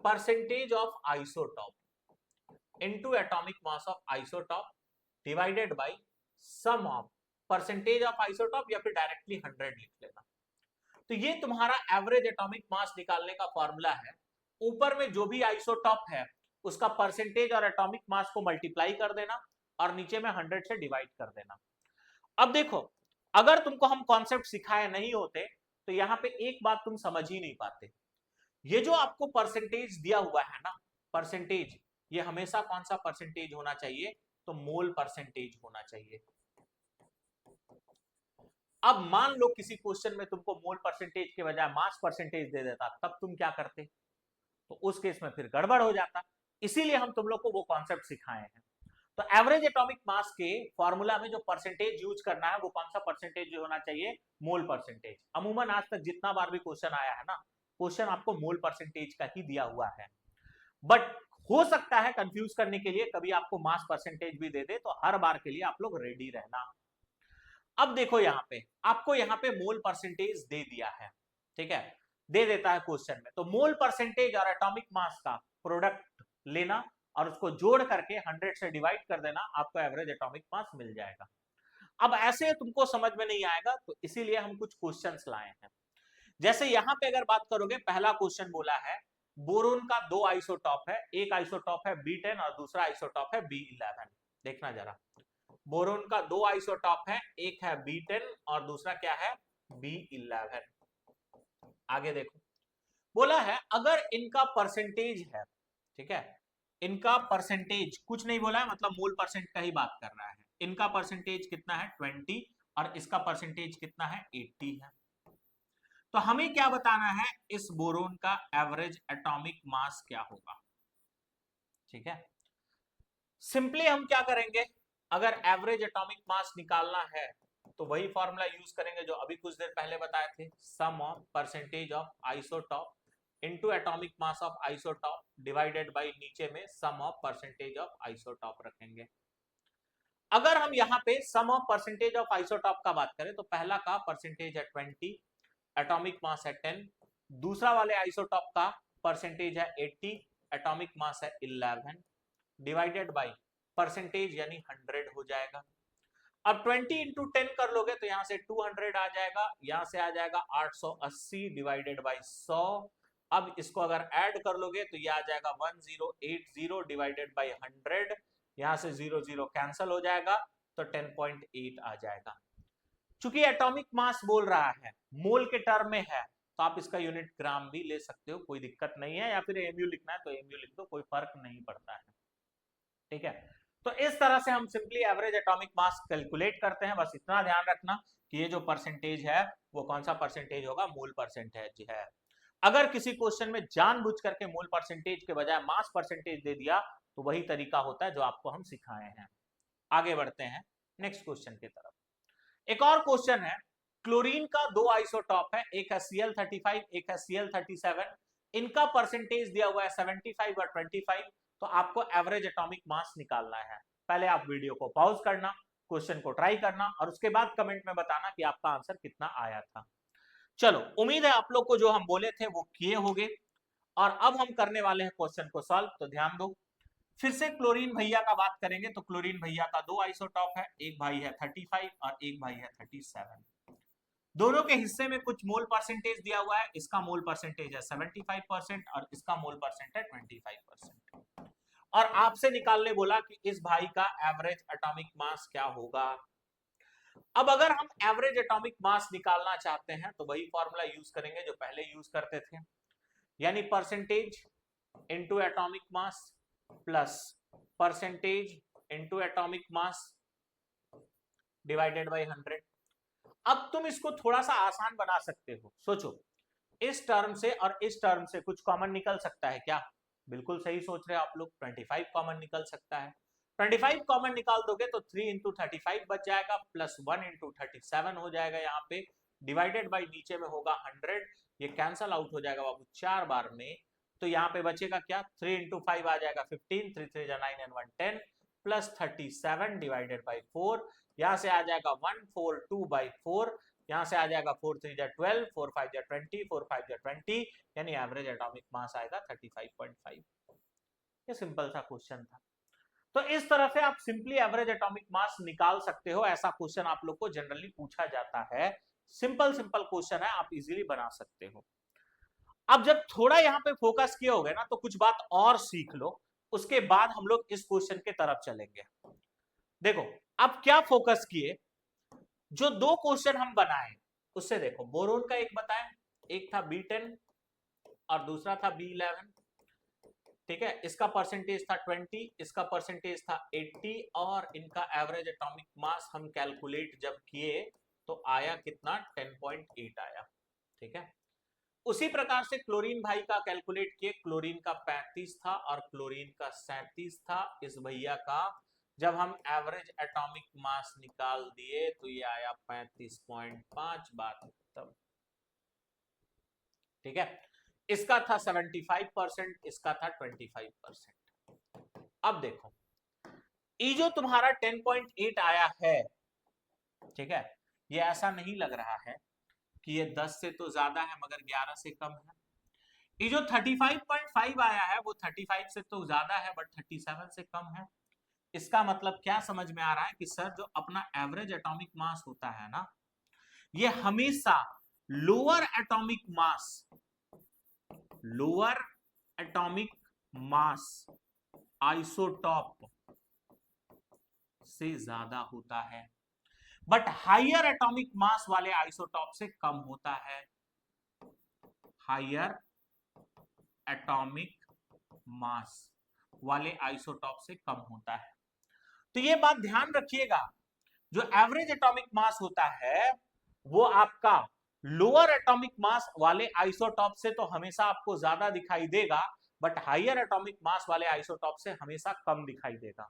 percentage of isotope into atomic mass of isotope divided by sum of percentage of isotope, या फिर डायरेक्टली 100 लिख लेना। तो ये तुम्हारा एवरेज एटॉमिक मास निकालने का फॉर्मूला है। ऊपर में जो भी आइसोटॉप है उसका परसेंटेज और एटॉमिक मास को मल्टीप्लाई कर देना और नीचे में 100 से डिवाइड कर देना। अब देखो, अगर तुमको हम कॉन्सेप्ट सिखाए नहीं होते तो यहां पे एक बात तुम समझ ही नहीं पाते। ये जो आपको परसेंटेज दिया हुआ है ना, परसेंटेज, ये हमेशा कौन सा परसेंटेज होना चाहिए, तो मोल परसेंटेज होना चाहिए। अब मान लो किसी क्वेश्चन में तुमको मोल परसेंटेज के बजाय मास परसेंटेज दे देता, तब तुम क्या करते, तो उस केस में फिर गड़बड़ हो जाता। इसीलिए हम तुम लोग को वो कॉन्सेप्ट सिखाए हैं। तो एवरेज एटॉमिक मास के फॉर्मूला में जो परसेंटेज यूज करना है वो कौन सा परसेंटेज होना चाहिए, मोल परसेंटेज। अमूमन आज तक जितना बार भी क्वेश्चन आया है ना, क्वेश्चन आपको मोल परसेंटेज का ही दिया हुआ है। बट हो सकता है कंफ्यूज करने के लिए कभी आपको मास परसेंटेज भी दे दे, तो हर बार के लिए आप लोग रेडी रहना। अब देखो यहां पे आपको यहां पे मोल परसेंटेज दे दिया है, ठीक है, दे देता है क्वेश्चन में, तो मोल परसेंटेज और एटॉमिक मास का प्रोडक्ट लेना और उसको जोड़ करके 100 से डिवाइड कर देना, आपको एवरेज एटॉमिक मास मिल जाएगा। अब ऐसे तुमको समझ में नहीं आएगा, तो इसीलिए हम कुछ क्वेश्चंस लाए हैं। जैसे यहां पे अगर बात करोगे, पहला क्वेश्चन बोला है बोरोन का दो आइसोटॉप है, एक आइसोटॉप है B10 और दूसरा आइसोटॉप है B11। देखना जरा, बोरोन का दो आइसोटॉप है, एक है B10 और दूसरा क्या है, B11। आगे देखो, बोला है अगर इनका परसेंटेज है, ठीक है, इनका परसेंटेज कुछ नहीं बोला है, मतलब मोल परसेंट का ही बात कर रहा है। इनका परसेंटेज कितना है 20 और इसका परसेंटेज कितना है 80 है। तो हमें क्या बताना है, इस बोरोन का एवरेज एटॉमिक मास क्या होगा, ठीक है। सिंपली हम क्या करेंगे, अगर एवरेज एटॉमिक मास निकालना है तो वही फॉर्मूला यूज करेंगे जो अभी कुछ देर पहले बताए थे, sum of percentage of isotope into atomic mass of isotope divided by नीचे में sum of percentage of isotope रखेंगे। अगर हम यहाँ पे sum of percentage of isotope का बात करें तो पहला का परसेंटेज है 20, एटॉमिक मास है 10, दूसरा वाले आइसोटॉप का परसेंटेज है 80, एटॉमिक मास है 11, डिवाइडेड बाय परसेंटेज यानी 100 हो जाएगा। अब 20 इंटू 10 कर लोगे तो यहां से 200 आ जाएगा, यहां से आ जाएगा 880 डिवाइडेड बाय 100। अब इसको अगर ऐड कर लोगे तो ये आ जाएगा 1080 डिवाइडेड बाय 100, यहां से 00 कैंसिल हो जाएगा, तो 10.8 आ जाएगा। चूंकि एटॉमिक मास बोल रहा है, मोल के टर्म में है, तो आप इसका यूनिट ग्राम भी ले सकते हो, कोई दिक्कत नहीं है, या फिर एमयू लिखना है तो एमयू लिख दो, कोई फर्क नहीं पड़ता है, ठीक है। तो इस तरह से हम simply average atomic mass calculate करते हैं। बस इतना ध्यान रखना कि ये जो परसेंटेज है वो कौन सा परसेंटेज होगा, मोल परसेंटेज है। अगर किसी क्वेश्चन में जानबूझ करके मोल परसेंटेज के बजाय मास परसेंटेज दे दिया तो वही तरीका होता है जो आपको हम सिखाए हैं। आगे बढ़ते हैं नेक्स्ट क्वेश्चन की तरफ। एक और क्वेश्चन है, क्लोरीन का दो आइसोटॉप है, एक है Cl35 एक है Cl37, इनका परसेंटेज दिया हुआ है 75 और 25, तो आपको एवरेज एटॉमिक मास निकालना है। पहले आप वीडियो को पॉज करना, क्वेश्चन को ट्राई करना और उसके बाद कमेंट में बताना कि आपका आंसर कितना आया था। चलो, उम्मीद है आप लोग को जो हम बोले थे वो किए होंगे। और अब हम करने वाले हैं क्वेश्चन को सॉल्व, तो ध्यान दो। फिर से क्लोरीन भैया का बात करेंगे, तो क्लोरीन भैया का दो आइसोटॉप है, एक भाई है 35 और एक भाई है 37। दोनों के हिस्से में कुछ मोल परसेंटेज दिया हुआ है, इसका मोल परसेंटेज है 75% और इसका मोल परसेंट है 25%। और आपसे निकालने बोला कि इस भाई का एवरेज एटॉमिक मास क्या होगा। अब अगर हम एवरेज एटॉमिक मास निकालना चाहते हैं तो वही फॉर्मूला यूज करेंगे जो पहले यूज करते थे, यानी percentage into atomic mass plus percentage into atomic mass divided by 100। अब तुम इसको थोड़ा सा आसान बना सकते हो, सोचो, इस टर्म से और इस टर्म से कुछ कॉमन निकल सकता है क्या, बिल्कुल सही सोच रहे हो आप लोग, 25 कॉमन निकल सकता है। 25 कॉमन निकाल दोगे तो 3 इंटू 35 बच जाएगा, प्लस 1 इंटू 37 हो जाएगा यहाँ पे, डिवाइडेड बाई नीचे में होगा 100, ये कैंसल आउट हो जाएगा बाबू 4 बार में, तो यहाँ पे बचेगा क्या, 3 इंटू 5 आ जाएगा 15, 3 3 9 एंड 1 10, प्लस 37 डिवाइडेड बाई 4, यहाँ से आ जाएगा 142 बाई 4, यहाँ से आ जाएगा 4 3 जा 12, 4 5 जा 20, 4 5 जा 20, यानी एवरेज एटॉमिक मास आएगा 35.5। ये सिंपल सा क्वेश्चन था। तो इस तरह से आप सिंपली एवरेज एटॉमिक मास निकाल सकते हो, ऐसा क्वेश्चन आप लोग को जनरली पूछा जाता है। सिंपल सिंपल क्वेश्चन है, आप इजीली बना सकते हो। अब जब थोड़ा यहां पे फोकस किए होगे ना तो कुछ बात और सीख लो, उसके बाद हम लोग इस क्वेश्चन के तरफ चलेंगे। देखो, अब क्या फोकस किए, जो दो क्वेश्चन हम बनाए उससे देखो, बोरोन का एक बताएं, एक था B10 और दूसरा था B11। ठीक है, इसका परसेंटेज था 20, इसका परसेंटेज था 80 और इनका एवरेज एटॉमिक मास हम कैलकुलेट जब किए तो आया कितना 10.8 आया। ठीक है, उसी प्रकार से क्लोरीन भाई का कैलकुलेट किए, क्लोरीन का 35 था और क्लोरीन का 37 था। इस भैया का जब हम एवरेज एटॉमिक मास निकाल दिए तो ये आया 35.5 बात खत्म। ठीक है, इसका था 75%, इसका था 25%। अब देखो ये जो तुम्हारा 10.8 आया है, ठीक है, ये ऐसा नहीं लग रहा है कि ये 10 से तो ज्यादा है मगर 11 से कम है। ये जो 35.5 आया है वो 35 से तो ज्यादा है बट 37 से कम है। इसका मतलब क्या समझ में आ रहा है कि सर जो अपना एवरेज एटॉमिक मास होता है ना, ये हमेशा lower atomic mass, lower atomic mass isotope से ज्यादा होता है बट हायर एटॉमिक मास वाले आइसोटॉप से कम होता है। हायर एटॉमिक मास वाले आइसोटॉप से कम होता है। तो ये बात ध्यान रखिएगा, जो एवरेज एटॉमिक मास होता है वो आपका लोअर एटॉमिक मास वाले आइसोटॉप से तो हमेशा आपको ज्यादा दिखाई देगा बट हायर एटॉमिक मास वाले आइसोटॉप से हमेशा कम दिखाई देगा।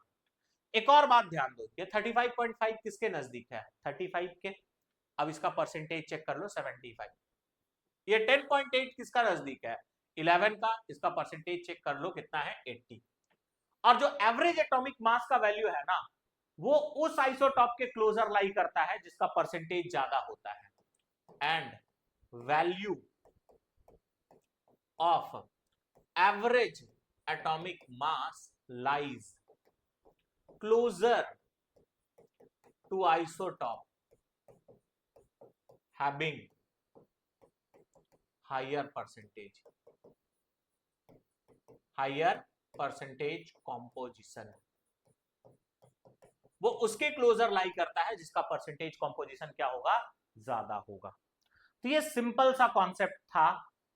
एक और बात ध्यान दो, ये 35.5 किसके नजदीक है? 35 के। अब इसका परसेंटेज चेक कर लो 75। ये 10.8 किसका नजदीक है? 11 का। इसका परसेंटेज चेक कर लो कितना है? 80। और जो एवरेज एटॉमिक मास का वैल्यू है ना, वो उस आइसोटॉप के क्लोजर लाई करता है जिसका परसेंटेज ज्यादा होता है। And value of average atomic mass lies closer to isotope having higher percentage, higher percentage composition. वो उसके क्लोजर लाई करता है जिसका परसेंटेज कॉम्पोजिशन क्या होगा? ज्यादा होगा। तो ये सिंपल सा कॉन्सेप्ट था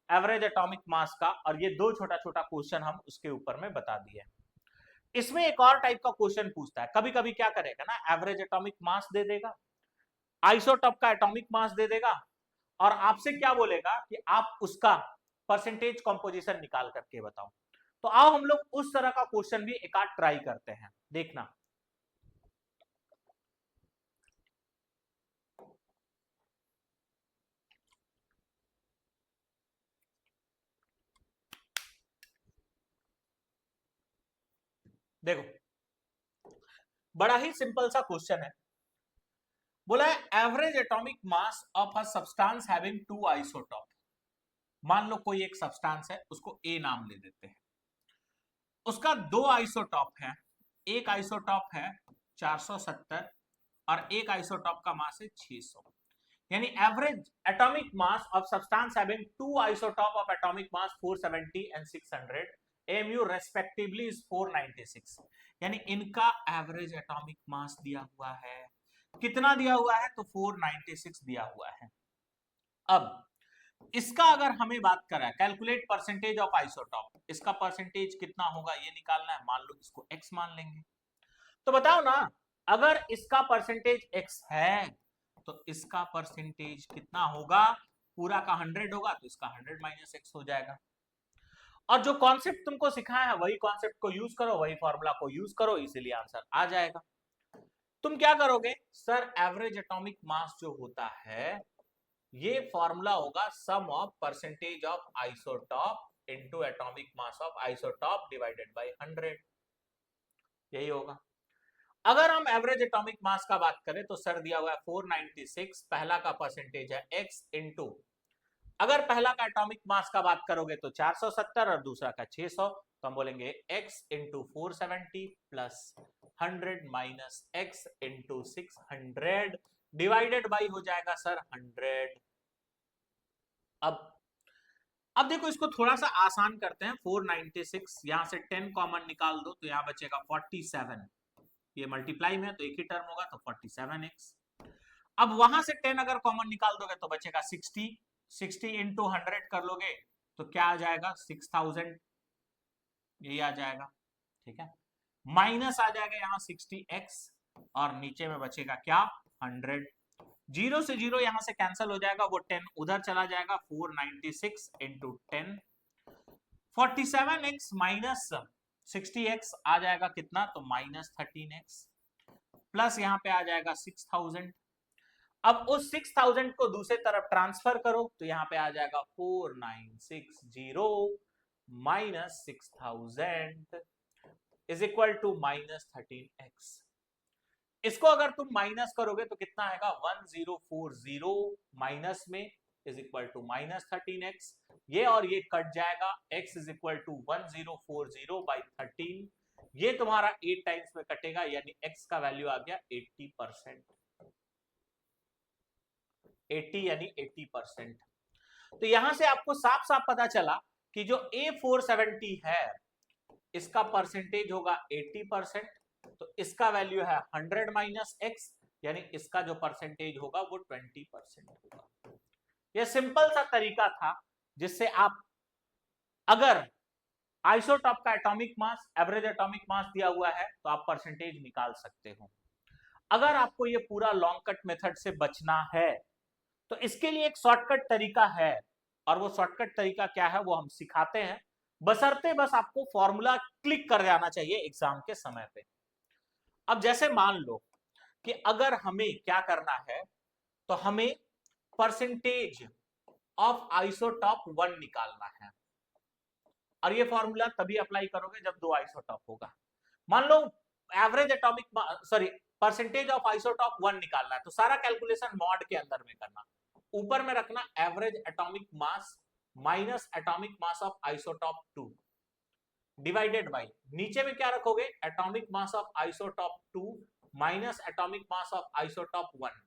एवरेज एटॉमिक मास का और ये दो छोटा छोटा क्वेश्चन हम उसके ऊपर में बता दिए। इसमें एक और टाइप का क्वेश्चन पूछता है, कभी कभी क्या करेगा ना, एवरेज एटॉमिक मास दे देगा, आइसोटॉप का एटॉमिक मास दे देगा और आपसे क्या बोलेगा कि आप उसका परसेंटेज कॉम्पोजिशन निकाल करके बताओ। तो आओ हम लोग उस तरह का क्वेश्चन भी एक आध ट्राई करते हैं, देखना। देखो बड़ा ही सिंपल सा क्वेश्चन है, बोला है average atomic mass of a substance having two isotope. मान लो कोई एक सब्सटेंस है, उसको ए नाम ले देते हैं, उसका दो आइसोटॉप है, एक आइसोटॉप है 470 और एक आइसोटॉप का मास है 600। यानी average atomic mass of substance having two isotope of atomic mass 470 and 600 amu respectively is 496। यानी इनका एवरेज एटॉमिक मास दिया हुआ है, कितना दिया हुआ है? तो 496 दिया हुआ है। अब इसका अगर हमें बात करें कैलकुलेट परसेंटेज ऑफ आइसोटॉप, इसका परसेंटेज कितना होगा ये निकालना है। मान लो इसको x मान लेंगे, तो बताओ ना, अगर इसका परसेंटेज x है तो इसका परसेंटेज कितना होगा? पूरा का 100 होगा तो इसका 100 माइनस x हो जाएगा। और जो कॉन्सेप्ट तुमको सिखाया है वही कॉन्सेप्ट को यूज करो, वही फॉर्मूला को यूज करो, इसीलिए आंसर आ जाएगा। तुम क्या करोगे सर, एवरेज एटॉमिक मास जो होता है ये फॉर्मूला होगा sum of percentage of isotope into atomic mass of isotope divided by 100, यही होगा। अगर हम एवरेज एटॉमिक मास का बात करें तो सर दिया हुआ है 496, पहला का परसेंटेज है x इनटू, अगर पहला का एटॉमिक मास का बात करोगे तो 470 और दूसरा का 600, तो हम बोलेंगे x into 470 plus 100 minus x into 600 divided by हो जाएगा सर 100। अब देखो इसको थोड़ा सा आसान करते हैं, 496 यहां से 10 कॉमन निकाल दो तो यहां बचेगा 47, ये मल्टीप्लाई में तो एक ही टर्म होगा तो 47x। अब वहां से 10 अगर कॉमन निकाल दोगे तो बचेगा 60, 60 इंटू 100 कर लोगे तो क्या आ जाएगा 6000। यही आ जाएगा, ठीक है। माइनस आ जाएगा यहाँ 60x और नीचे में बचेगा क्या 100। जीरो से जीरो यहां से कैंसिल हो जाएगा, वो 10 उधर चला जाएगा, 496 इंटू 10, 47x माइनस 60x आ जाएगा कितना, तो माइनस 13x, प्लस यहां पे आ जाएगा 6000। अब उस 6000 को दूसरे तरफ ट्रांसफर करो तो यहां पे आ जाएगा 4960 minus 6000 is equal to minus 13x। इसको अगर तुम माइनस करोगे तो कितना आएगा 1040 माइनस में is equal to minus 13x, ये और ये कट जाएगा, x is equal to 1040 by 13, ये तुम्हारा 8 टाइम्स में कटेगा, यानी x का वैल्यू आ गया 80%, 80 यानी 80%। तो यहां से आपको साफ साफ पता चला कि जो A470 है इसका परसेंटेज होगा 80%, तो इसका वैल्यू है 100 माइनस एक्स, यानी इसका जो परसेंटेज होगा वो 20% होगा। यह सिंपल सा तरीका था जिससे आप अगर आइसोटॉप का एटॉमिक मास, एवरेज एटॉमिक मास दिया हुआ है तो आप परसेंटेज निकाल सकते हो। अगर आपको ये पूरा लॉन्ग कट मेथड से बचना है तो इसके लिए एक शॉर्टकट तरीका है, और वो शॉर्टकट तरीका क्या है वो हम सिखाते हैं, बशर्ते बस आपको फॉर्मूला क्लिक कर जाना चाहिए एग्जाम के समय पे। अब जैसे मान लो कि अगर हमें क्या करना है, तो हमें परसेंटेज ऑफ आइसोटॉप 1 निकालना है, और ये फॉर्मूला तभी अप्लाई करोगे जब 2 आइसोटॉप होगा। मान लो average atomic sorry percentage of isotope 1 निकालना है, तो सारा कैलकुलेशन मॉड के अंदर में करना, ऊपर में रखना average atomic mass minus atomic mass of isotope 2 divided by, नीचे में क्या रखोगे atomic mass of isotope 2 minus atomic mass of isotope 1,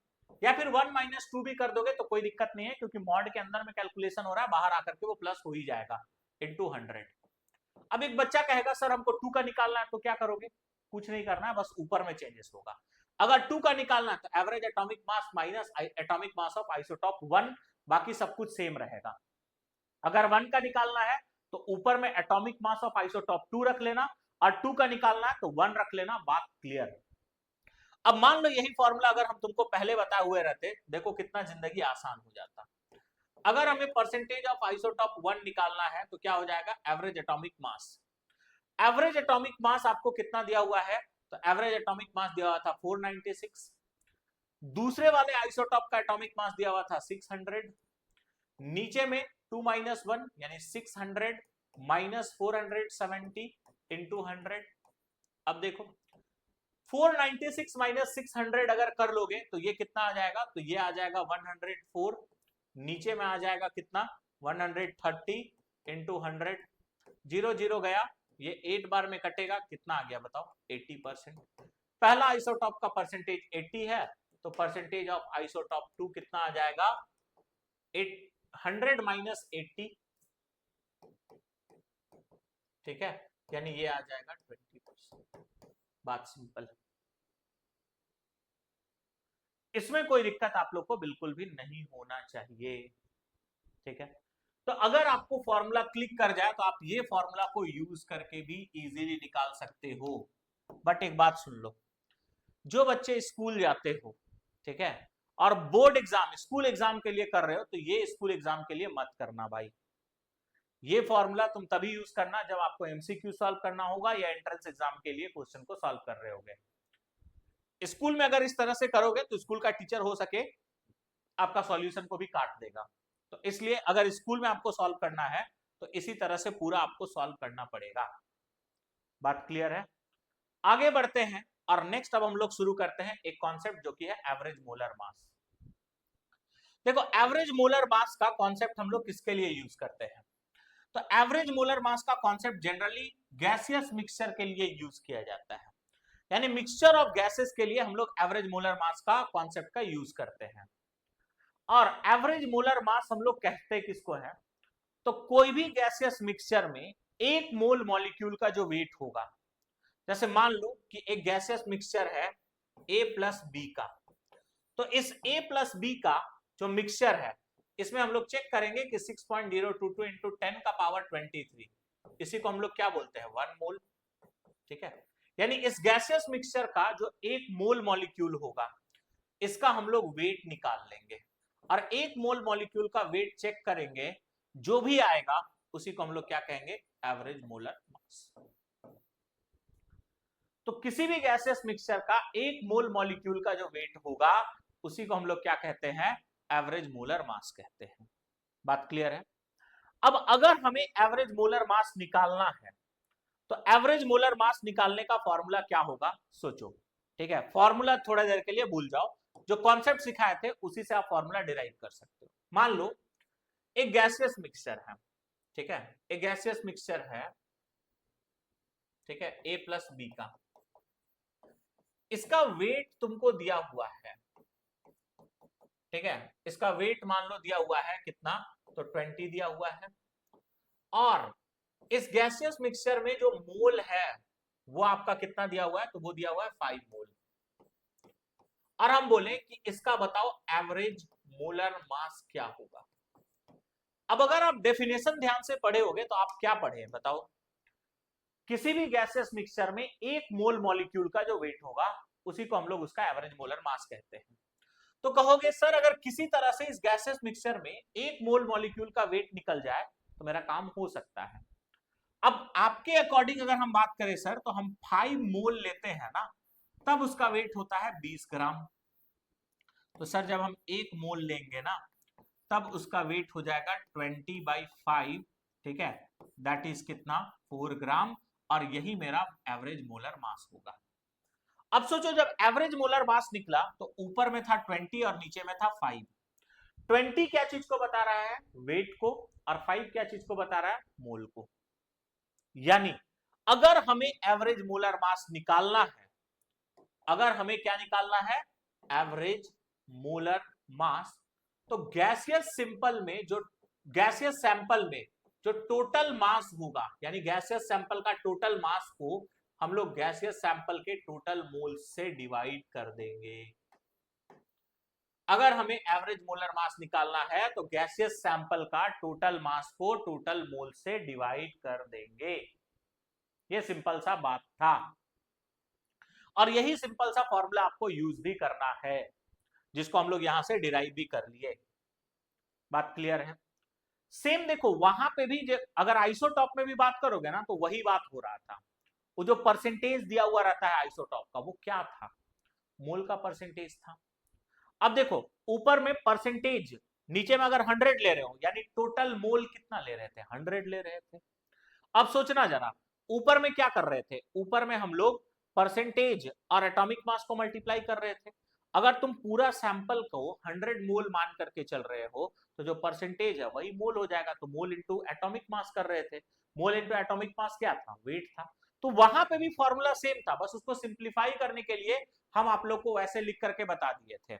या फिर 1 माइनस 2 भी कर दोगे तो कोई दिक्कत नहीं है, क्योंकि मॉड के अंदर में कैलकुलेशन हो रहा है, बाहर आकर के वो प्लस हो ही जाएगा इनटू 100। अब एक बच्चा कहेगा सर हमको 2 का निकालना है, तो क्या करोगे, कुछ नहीं करना है, बस ऊपर में चेंजेस होगा। अगर 2 का निकालना है तो average atomic mass minus atomic mass of isotope 1, बाकी सब कुछ सेम रहेगा। अगर 1 का निकालना है तो ऊपर में एटॉमिक मास ऑफ आइसोटॉप 2 रख लेना, और 2 का निकालना है तो 1 रख लेना, बात क्लियर। अब मान लो यही फॉर्मूला अगर हम तुमको पहले बताए हुए रहते, देखो कितना जिंदगी आसान हो जाता। अगर हमें परसेंटेज ऑफ आइसोटॉप 1 निकालना है तो क्या हो जाएगा एवरेज एटॉमिक मास। एवरेज एटॉमिक मास आपको कितना दिया हुआ है, तो एवरेज एटॉमिक मास दिया हुआ था 496, दूसरे वाले आइसोटॉप का एटॉमिक मास दिया हुआ था 600, नीचे में 2 माइनस 1 यानी 600 माइनस 470 इंटू 100। अब देखो 496 माइनस 600 अगर कर लोगे तो ये कितना आ जाएगा, तो ये आ जाएगा 104, नीचे में आ जाएगा कितना 130 इंटू 100, 0 0 गया, ये 8 बार में कटेगा, कितना आ गया बताओ 80%। पहला आइसोटॉप का परसेंटेज 80 है, तो परसेंटेज ऑफ आइसोटॉप 2 कितना आ जाएगा 100 माइनस 80, ठीक है, यानी ये आ जाएगा 20%। बात सिंपल, इसमें कोई दिक्कत आप लोग को बिल्कुल भी नहीं होना चाहिए, ठीक है। तो अगर आपको फॉर्मूला क्लिक कर जाए तो आप ये फॉर्मूला को यूज करके भी इजीली निकाल सकते हो। बट एक बात सुन लो, जो बच्चे स्कूल जाते हो, ठीक है, और बोर्ड एग्जाम स्कूल एग्जाम के लिए कर रहे हो, तो ये स्कूल एग्जाम के लिए मत करना भाई। ये फॉर्मूला तुम तभी यूज करना जब आपको एमसीक्यू सॉल्व करना होगा या एंट्रेंस एग्जाम के लिए क्वेश्चन को सॉल्व कर रहे होगे। स्कूल में अगर इस तरह से करोगे तो स्कूल का टीचर हो सके आपका सॉल्यूशन को भी काट देगा, तो इसलिए अगर स्कूल में आपको सॉल्व करना है तो इसी तरह से पूरा आपको सॉल्व करना पड़ेगा। बात क्लियर है, आगे बढ़ते हैं और नेक्स्ट अब हम लोग शुरू करते हैं एक कॉन्सेप्ट जो कि है एवरेज मोलर मास। देखो एवरेज मोलर मास का कॉन्सेप्ट हम लोग किसके लिए यूज करते हैं, तो एवरेज मोलर मास का कॉन्सेप्ट जनरली गैसियस मिक्सचर के लिए यूज किया जाता है, यानी मिक्सचर ऑफ गैसेस के लिए हम लोग एवरेज मोलर मास का कॉन्सेप्ट का यूज करते हैं। और एवरेज मोलर मास हम लोग कहते किसको है, तो कोई भी गैसियस मिक्सचर में एक मोल मॉलिक्यूल का जो वेट होगा, जैसे मान लो कि एक गैसियस मिक्सचर है A प्लस बी का, तो इस A प्लस बी का जो मिक्सचर है इसमें हम लोग चेक करेंगे कि 6.022 इंटू 10 का पावर 23 इसी को हम लोग क्या बोलते हैं, 1 मोल। ठीक है, यानी इस गैसियस मिक्सचर का जो 1 मोल मॉलिक्यूल होगा इसका हम लोग वेट निकाल लेंगे और 1 मोल मॉलिक्यूल का वेट चेक करेंगे, जो भी आएगा उसी को हम लोग क्या कहेंगे, एवरेज मोलर मास। तो किसी भी गैसियस मिक्सचर का 1 मोल मॉलिक्यूल का जो वेट होगा उसी को हम लोग क्या कहते हैं, एवरेज मोलर मास कहते हैं। बात क्लियर है? अब अगर हमें एवरेज मोलर मास निकालना है तो एवरेज मोलर मास निकालने का फॉर्मूला क्या होगा, सोचो। ठीक है, फॉर्मूला थोड़ा देर के लिए भूल जाओ, जो कॉन्सेप्ट सिखाए थे उसी से आप फॉर्मूला डिराइव कर सकते हो। मान लो एक गैसियस मिक्सचर है, ठीक है, एक गैसियस मिक्सचर है, ठीक है, A प्लस बी का, इसका वेट तुमको दिया हुआ है, ठीक है, इसका वेट मान लो दिया हुआ है कितना, तो 20 दिया हुआ है, और इस गैसियस मिक्सचर में जो मोल है वो आपका कितना दिया हुआ है, तो वो दिया हुआ है 5 मोल। और हम बोले कि इसका बताओ एवरेज मोलर मास क्या होगा। अब अगर आप डेफिनेशन ध्यान से पढ़े होगे तो आप क्या पढ़े बताओ, किसी भी गैसियस मिक्सचर में 1 मोल मॉलिक्यूल का जो वेट होगा उसी को हम लोग उसका एवरेज मोलर मास कहते हैं। तो कहोगे सर अगर किसी तरह से इस गैसियस मिक्सचर में 1 मोल मॉलिक्यूल का वेट निकल जाए तो मेरा काम हो सकता है। अब आपके अकॉर्डिंग अगर हम बात करें सर, तो हम 5 मोल लेते हैं ना, तब उसका वेट होता है 20 ग्राम। तो सर जब हम 1 मोल लेंगे ना तब उसका वेट हो जाएगा 20/5, ठीक है, दैट इज कितना, 4 ग्राम, और यही मेरा एवरेज मोलर मास होगा। अब सोचो जब एवरेज मोलर मास निकला तो ऊपर में था 20 और नीचे में था 5। 20 क्या चीज को बता रहा है, वेट को, और 5 क्या चीज को बता रहा है, मोल को। यानी अगर हमें एवरेज मोलर मास निकालना है, अगर हमें क्या निकालना है, एवरेज मोलर मास, तो गैसियस सिंपल में जो गैसियस सैंपल में जो टोटल मास होगा, यानी गैसियस सैंपल का टोटल मास को हम लोग गैसियस सैंपल के टोटल मोल्स से डिवाइड कर देंगे। अगर हमें एवरेज मोलर मास निकालना है तो गैसियस सैंपल का टोटल मास को टोटल मोल से डिवाइड कर देंगे। ये सिंपल सा बात था, और यही सिंपल सा फॉर्मूला आपको यूज भी करना है, जिसको हम लोग यहां से डिराइव भी कर लिए। बात क्लियर है? सेम देखो वहां पे भी अगर आइसोटॉप में भी बात करोगे ना तो वही बात हो रहा था। वो जो परसेंटेज दिया हुआ रहता है आइसोटॉप का, वो क्या था, मोल का परसेंटेज था। अब देखो ऊपर में परसेंटेज, नीचे में अगर 100 ले रहे हो यानी टोटल मोल कितना ले रहे थे, 100 ले रहे थे। अब सोचना जरा, ऊपर में क्या कर रहे थे, ऊपर में हम लोग परसेंटेज और एटॉमिक मास को मल्टीप्लाई कर रहे थे। अगर तुम पूरा सैंपल को 100 मोल मान करके चल रहे हो तो जो परसेंटेज है वही मोल हो जाएगा, तो मोल इंटू एटॉमिक मास कर रहे थे, मोल इंटू एटॉमिक मास क्या था, वेट था। तो वहां पे भी फॉर्मूला सेम था, बस उसको सिंप्लीफाई करने के लिए हम आप लोग को वैसे लिख करके बता दिए थे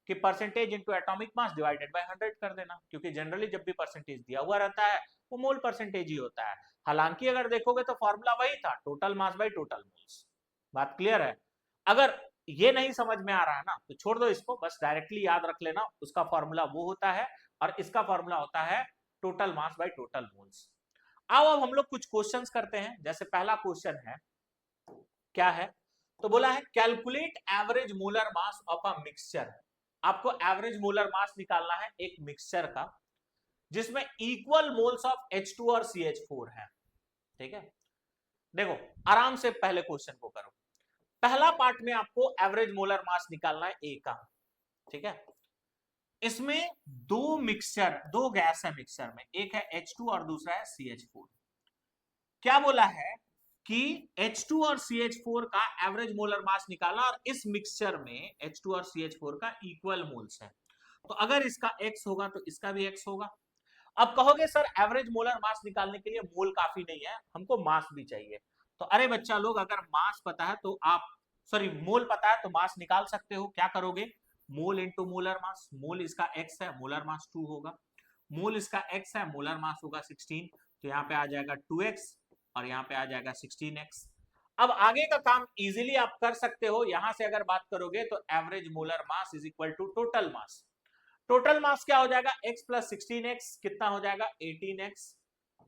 कि percentage into atomic mass divided by 100 कर देना, क्योंकि जनरली जब भी परसेंटेज दिया हुआ रहता है वो मोल परसेंटेज ही होता है। हालांकि अगर देखोगे तो फॉर्मूला वही था, total mass by total moles. बात क्लियर है? अगर ये नहीं समझ में आ रहा है ना तो छोड़ दो इसको, बस डायरेक्टली याद रख लेना उसका फॉर्मूला वो होता है और इसका फॉर्मूला होता है total mass by total moles. आओ अब हम लोग कुछ क्वेश्चंस करते हैं। जैसे पहला क्वेश्चन है, क्या है, तो बोला है calculate average molar mass of a mixture. आपको एवरेज मोलर मास निकालना है एक मिक्सचर का जिसमें इक्वल मोल्स ऑफ H2 और CH4 है। ठीक है, देखो आराम से पहले क्वेश्चन को करो। पहला पार्ट में आपको एवरेज मोलर मास निकालना है ए का, ठीक है। इसमें दो गैस है मिक्सचर में, एक है H2 और दूसरा है CH4। क्या बोला है कि H2 और CH4 का एवरेज मोलर मास निकालना, और इस मिक्सचर में H2 और CH4 का इक्वल मोल्स है, तो अगर इसका X होगा तो इसका भी X होगा। अब कहोगे सर एवरेज मोलर मास निकालने के लिए मोल काफी नहीं है, हमको मास भी चाहिए। तो अरे बच्चा लोग, अगर मास पता है तो आप, सॉरी मोल पता है तो मास निकाल सकते हो। क्या करोगे, मोल इंटू मोलर मास, मोल इसका x है, मोलर मास 2 होगा, मोल इसका x है, मोलर मास होगा 16, तो यहाँ पे आ जाएगा 2x और यहाँ पे आ जाएगा 16x। अब आगे का काम इजीली आप कर सकते हो, यहां से अगर बात करोगे तो average molar mass is equal to total mass. Total mass क्या हो जाएगा, x प्लस 16x कितना हो जाएगा 18x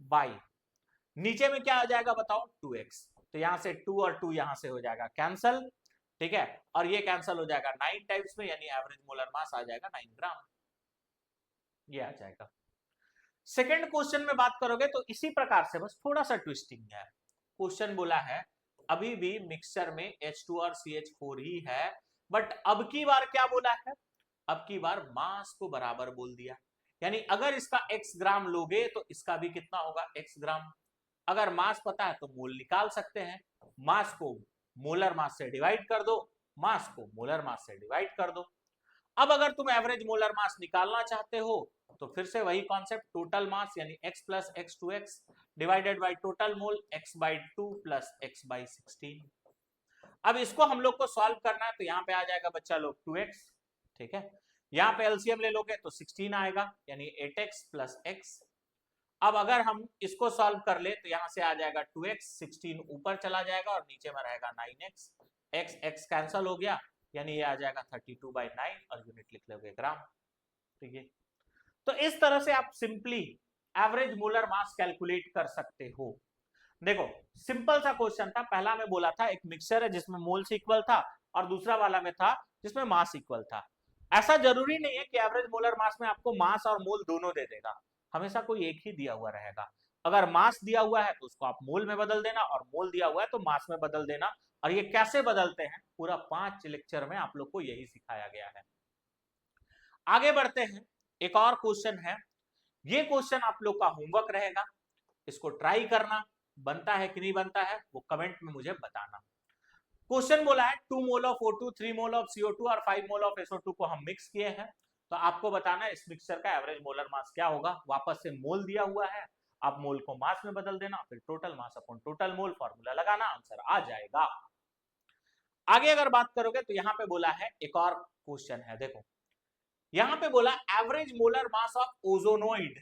बाई नीचे में क्या आ जाएगा बताओ 2x, तो यहां से 2 और 2 यहां से हो जाएगा कैंसल, ठीक है, और ये कैंसल हो जाएगा 9 टाइम्स में, यानी एवरेज मोलर मास आ जाएगा 9 ग्राम, ये आ जाएगा। सेकेंड क्वेश्चन में बात करोगे तो इसी प्रकार से, बस थोड़ा सा ट्विस्टिंग है। क्वेश्चन बोला है अभी भी मिक्सचर में H2 और CH4 ही है, बट अब की बार क्या बोला है, अब की बार मास को बराबर बोल दिया, यानी अगर इसका x ग्राम लोगे तो इसका भी कितना होगा x ग्राम। अगर मास पता है तो मोल निकाल सकते हैं, मास को मोलर मास से डिवाइड कर दो, मास को मोलर मास से डिवाइड कर दो। अब अगर तुम एवरेज मोलर मास निकालना चाहते हो तो फिर से वही कॉन्सेप्ट, टोटल मास यानी x plus x two x divided by total mole x by 2 plus x by 16। अब इसको हम लोग को सॉल्व करना है, तो यहाँ पे आ जाएगा बच्चा लोग 2x, ठीक है, यहाँ पे एलसीएम ले लोगे तो 16 आएगा, यानी 8x प्लस x। अब अगर हम इसको सॉल्व कर ले तो यहाँ से आ जाएगा 2x, 16 ऊपर चला जाएगा और नीचे में रहेगा 9x, x x कैंसल हो गया, यानी ये आ जाएगा 32/9 और यूनिट लिख लोगे ग्राम, ठीक है। तो इस तरह से आप simply average molar mass calculate कर सकते हो। देखो सिंपल सा क्वेश्चन था, पहला में बोला था एक मिक्सचर है जिसमें मोल्स इक्वल था और दूसरा वाला में था जिसमें मास इक्वल था। ऐसा जरूरी नहीं है कि एवरेज मोलर मास में आपको मास और मोल दोनों दे देगा, हमेशा कोई एक ही दिया हुआ रहेगा। अगर मास दिया हुआ है तो उसको आप मोल में बदल देना, और मोल दिया हुआ है तो मास में बदल देना। और ये कैसे बदलते हैं पूरा 5 लेक्चर में आप लोग को यही सिखाया गया है। आगे बढ़ते हैं, एक और क्वेश्चन है, ये क्वेश्चन आप लोग का होमवर्क रहेगा, इसको ट्राई करना, बनता है कि नहीं बनता है वो कमेंट में मुझे बताना। क्वेश्चन बोला है 2 mole of O2, 3 mole of CO2 और 5 मोल ऑफ SO2 को हम मिक्स किए हैं, तो आपको बताना है इस मिक्सचर का एवरेज मोलर मास क्या होगा। वापस से मोल दिया हुआ है, आप मोल को मास में बदल देना, फिर total mass upon total mole formula लगाना, आंसर आ जाएगा। आगे अगर बात करोगे तो यहां पे बोला है एक और क्वेश्चन है, देखो यहां पे बोला एवरेज मोलर मास ऑफ ओजोनोइड,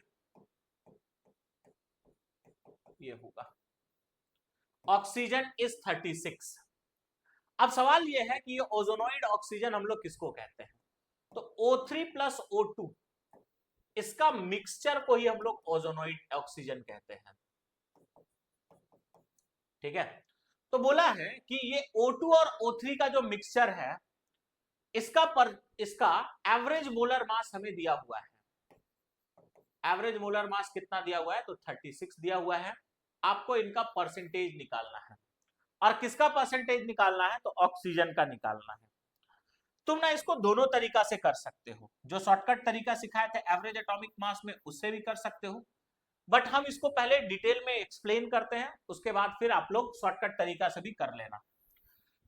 ये होगा ऑक्सीजन इज 36। अब सवाल ये है कि ये ओजोनोइड ऑक्सीजन हम लोग किसको कहते हैं, तो O3 प्लस O2 इसका मिक्सचर को ही हम लोग ओजोनोइड ऑक्सीजन कहते हैं, ठीक है। तो बोला है कि ये O2 और O3 का जो मिक्सचर है इसका एवरेज मोलर मास हमें दिया हुआ है। एवरेज मोलर मास कितना दिया हुआ है, तो 36 दिया हुआ है। आपको इनका परसेंटेज निकालना है, और किसका परसेंटेज निकालना है, तो ऑक्सीजन का निकालना है। तुम ना इसको दोनों तरीका से कर सकते हो, जो शॉर्टकट तरीका सिखाए थे एवरेज एटॉमिक मास में उससे भी कर सकते हो, बट हम इसको पहले डिटेल में एक्सप्लेन करते हैं, उसके बाद फिर आप लोग शॉर्टकट तरीका से भी कर लेना।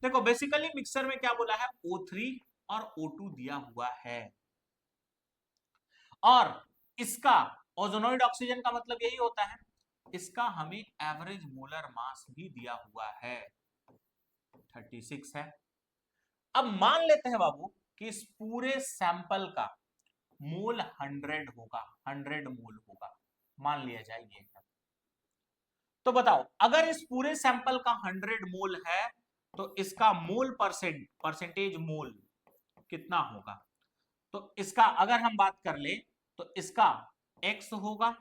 देखो बेसिकली मिक्सर में क्या बोला है, O3 और O2 दिया हुआ है, और इसका ओजोनोइड ऑक्सीजन का मतलब यही होता है, इसका हमें एवरेज मोलर मास भी दिया हुआ है 36 है। अब मान लेते हैं बाबू कि इस पूरे सैंपल का मोल 100 होगा, 100 मोल होगा, मान लिया जाए ये है। तो बताओ अगर इस पूरे सैंपल का 100 मोल है तो इसका मोल परसेंटेज मोल कितना होगा, तो इसका अगर हम बात कर ले तो इसका x होगा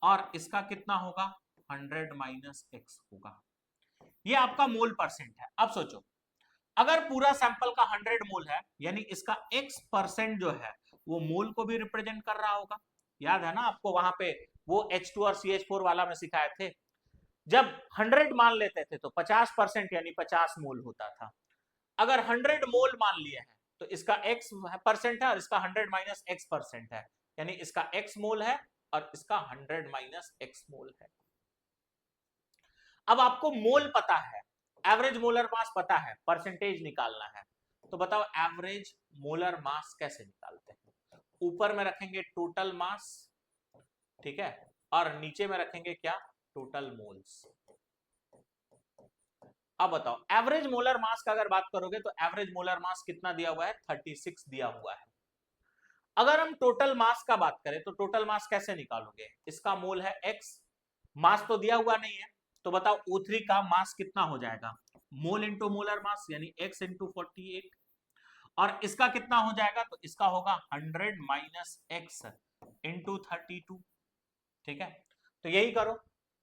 और इसका कितना होगा 100 माइनस x होगा, ये आपका मोल परसेंट है। अब सोचो अगर पूरा सैंपल का 100 मोल है, यानी इसका x% जो है वो मोल को भी रिप्रेजेंट कर रहा होगा। याद है ना आपको वहां पे वो H2 और CH4 वाला में सिखाए थे, जब 100 मान लेते थे तो 50% यानी 50 मोल होता था। अगर 100 मोल मान लिए हैं तो इसका x% है और इसका 100 माइनस x% है, यानी इसका x मोल है और इसका 100 माइनस x मोल है। अब आपको मोल पता है, एवरेज मोलर मास पता है, परसेंटेज निकालना है, तो बताओ एवरेज मोलर मास कैसे निकालते हैं। ऊपर में रखेंगे टोटल मास, ठीक है, और नीचे में रखेंगे क्या, टोटल मोल्स। अब बताओ एवरेज मोलर मास का अगर बात करोगे तो एवरेज मोलर मास कितना दिया हुआ है, 36 दिया हुआ है। अगर हम टोटल मास का बात करें तो टोटल मास कैसे निकालोगे, इसका मोल है x, मास तो दिया हुआ नहीं है, तो बताओ O3 का मास कितना हो जाएगा, मोल इंटू मोलर मास यानी x इंटू 48, और इसका कितना हो जाएगा, तो इसका होगा 100 माइनस x इंटू 32, ठीक है। तो यही करो,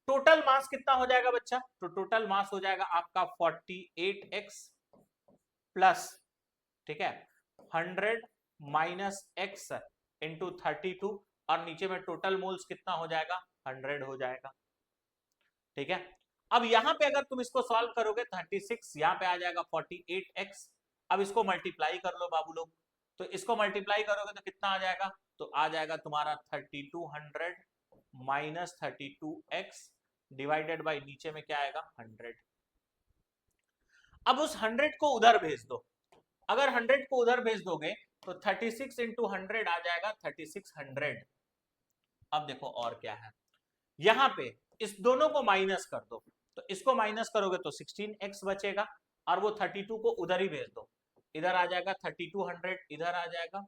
टोटल मास कितना हो जाएगा बच्चा? तो टोटल मास हो जाएगा आपका 48x प्लस, ठीक है, 100 माइनस x इंटू 32, और नीचे में टोटल मोल्स कितना हो जाएगा? 100 हो जाएगा, ठीक है। अब यहां पे अगर तुम इसको सॉल्व करोगे 36, यहां पे आ जाएगा 48x। अब इसको मल्टीप्लाई कर लो बाबू लोग, तो इसको मल्टीप्लाई करोगे तो कितना आ जाएगा? तो आ जाएगा तुम्हारा 3200 माइनस 32x डिवाइडेड बाई नीचे में क्या आएगा? 100। अब उस 100 को उधर भेज दो। अगर 100 को उधर भेज दोगे तो 36 इंटू 100 आ जाएगा 3600। अब देखो और क्या है, यहां पे इस दोनों को माइनस कर दो, तो इसको माइनस करोगे तो 16x बचेगा, और वो 32 को उधर ही भेज दो, इधर आ जाएगा 3200, इधर आ जाएगा,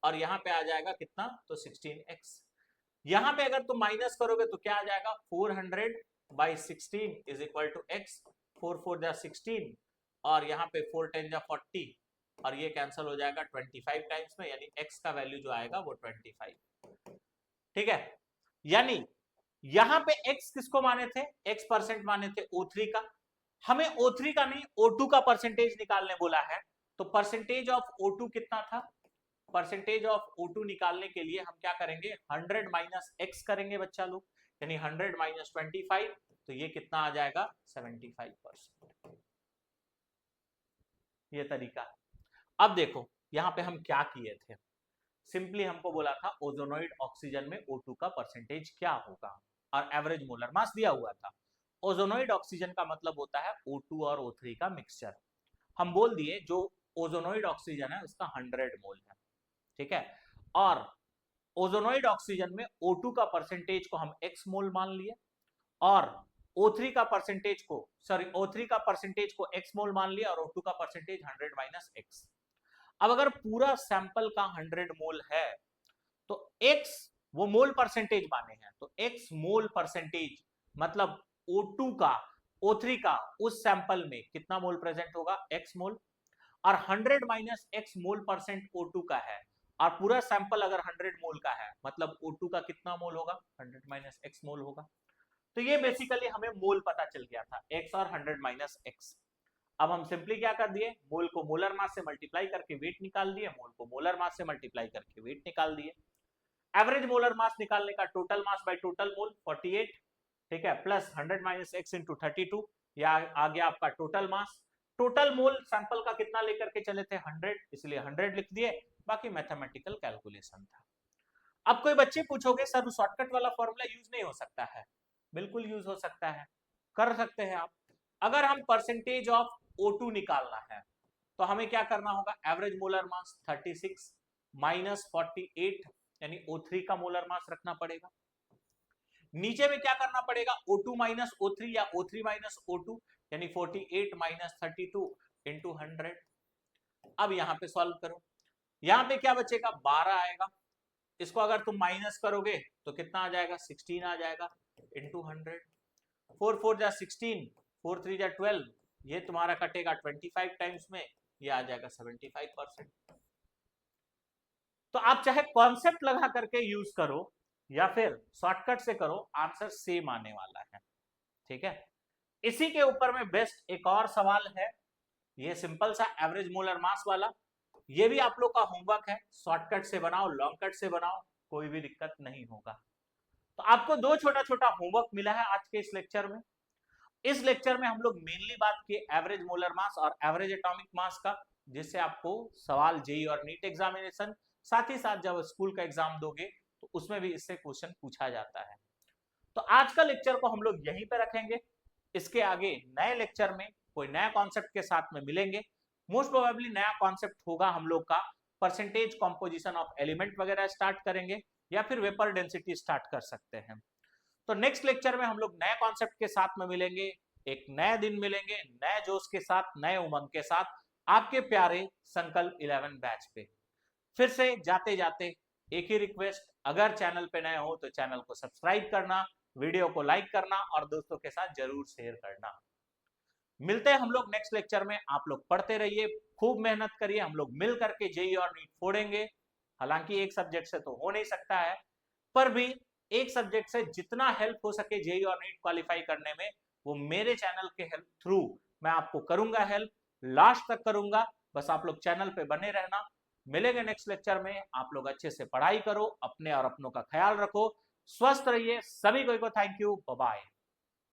और यहां पे आ जाएगा कितना? तो 16x। यहां पे अगर तुम माइनस करोगे तो क्या आ जाएगा? 400 by 16 is equal to x। 4 4 जा 16, और यहाँ पे 4 10 जा 40, और ये कैंसिल हो जाएगा 25 टाइम्स में, यानी x का वैल्यू जो आएगा वो 25, ठीक है। यानी यहां पे x किसको माने थे? x परसेंट माने थे O3 का। हमें O3 का नहीं, O2 का परसेंटेज निकालने बोला है, तो परसेंटेज ऑफ O2 कितना था? परसेंटेज ऑफ O2 निकालने के लिए हम क्या करेंगे? 100 माइनस x करेंगे बच्चा लोग, यानी 100 माइनस 25, तो ये कितना आ जाएगा? 75%। ये तरीका है। अब देखो यहां पे हम क्या किए थे, सिंपली हमको बोला था ओजोनोइड ऑक्सीजन में O2 का परसेंटेज क्या होगा, और एवरेज मोलर मास दिया हुआ था। ओजोनोइड ऑक्सीजन का मतलब होता है O2 और O3 का मिक्सचर। हम बोल दिए जो ओजोनोइड ऑक्सीजन है उसका 100 मोल है, ठीक है। और ओजोनोइड ऑक्सीजन में O2 का परसेंटेज को हम x मोल मान लिए, और O3 का परसेंटेज को O3 का परसेंटेज को x मोल मान लिया, और O2 का परसेंटेज 100 माइनस x। अब अगर पूरा सैंपल का 100 मोल है तो x वो मोल परसेंटेज माने हैं, तो x मोल परसेंटेज मतलब O2 का O3 का उस सैंपल में कितना मोल प्रेजेंट होगा? x मोल। और 100 माइनस x मोल परसेंट O2 का है, और पूरा सैंपल अगर 100 मोल का है मतलब O2 का कितना मोल होगा? 100 माइनस x मोल होगा। तो ये बेसिकली हमें मोल पता चल गया था, x और 100 माइनस x। अब हम सिंपली क्या कर दिए? मोल को मोलर मास से मल्टीप्लाई करके वेट निकाल दिए, मोल को मोलर मास से मल्टीप्लाई करके वेट निकाल दिए। एवरेज मोलर मास निकालने का total mass by total mole 48, ठीक है, प्लस 100 माइनस x इंटू 32, या आ गया आपका total mass. Total mole sample का कितना लेकर के चले थे? 100, इसलिए 100 लिख दिए, बाकी मैथमेटिकल कैलकुलेशन था। अब कोई बच्चे पूछोगे सर शॉर्टकट वाला फॉर्मूला यूज नहीं हो सकता है? बिल्कुल यूज हो सकता है, कर सकते हैं आप। अगर हम परसेंटेज ऑफ O2 निकालना है तो हमें क्या करना होगा? एवरेज मोलर मास 36 माइनस 48, यानी O3 का मोलर मास रखना पड़ेगा। नीचे में क्या करना पड़ेगा? O2 माइनस O3 या O3 माइनस O2, यानी 48 माइनस 32 इंटू 100। अब यहां पे सॉल्व करो, यहां पे क्या बचेगा? 12 आएगा। इसको अगर तुम माइनस करोगे तो कितना आ जाएगा? 16 आ जाएगा इंटू 100। 4 4 जा 16, 4 3 जा 12, ये तुम्हारा कटेगा 25 टाइम्स में, ये आ जाएगा 75%। तो आप चाहे कॉन्सेप्ट लगा करके यूज करो या फिर शॉर्टकट से करो, आंसर सेम आने वाला है, ठीक है। इसी के ऊपर में बेस्ट एक और सवाल है, ये सिंपल सा एवरेज मोलर मास वाला। ये भी आप लोग का होमवर्क है, शॉर्टकट से बनाओ लॉन्ग कट से बनाओ, कोई भी दिक्कत नहीं होगा। तो आपको दो छोटा छोटा होमवर्क मिला है आज के इस लेक्चर में। इस लेक्चर में हम लोग मेनली बात किए एवरेज मोलर मास और एवरेज एटॉमिक मास का, जिससे आपको सवाल जेई और नीट एग्जामिनेशन, साथ ही साथ जब स्कूल का एग्जाम दोगे तो उसमें भी इससे क्वेश्चन पूछा जाता है। तो आज का लेक्चर को हम लोग यहीं पे रखेंगे, इसके आगे नए लेक्चर में कोई नया कॉन्सेप्ट के साथ में मिलेंगे। मोस्ट प्रोबेबली नया कॉन्सेप्ट होगा हम लोग का परसेंटेज कॉम्पोजिशन ऑफ एलिमेंट वगैरह स्टार्ट करेंगे, या फिर वेपर डेंसिटी स्टार्ट कर सकते हैं। तो नेक्स्ट लेक्चर में हम लोग नए कॉन्सेप्ट के साथ में मिलेंगे, एक नए दिन मिलेंगे, नए जोश के साथ, नए उमंग के साथ, आपके प्यारे संकल्प 11 बैच पे। फिर से जाते जाते एक ही रिक्वेस्ट, अगर चैनल पे नए हो तो चैनल को सब्सक्राइब करना, वीडियो को लाइक करना और दोस्तों के साथ जरूर शेयर करना। मिलते हैं हम लोग नेक्स्ट लेक्चर में। आप लोग पढ़ते रहिए, खूब मेहनत करिए, हम लोग मिल करके जेई और नीट फोड़ेंगे। हालांकि एक सब्जेक्ट से तो हो नहीं सकता है, पर भी एक सब्जेक्ट से जितना हेल्प हो सके जेईई और नीट क्वालिफाई करने में, वो मेरे चैनल के हेल्प थ्रू मैं आपको करूंगा हेल्प, लास्ट तक करूंगा। बस आप लोग चैनल पे बने रहना। मिलेंगे नेक्स्ट लेक्चर में। आप लोग अच्छे से पढ़ाई करो, अपने और अपनों का ख्याल रखो, स्वस्थ रहिए। सभी को थैंक यू, बाय बाय।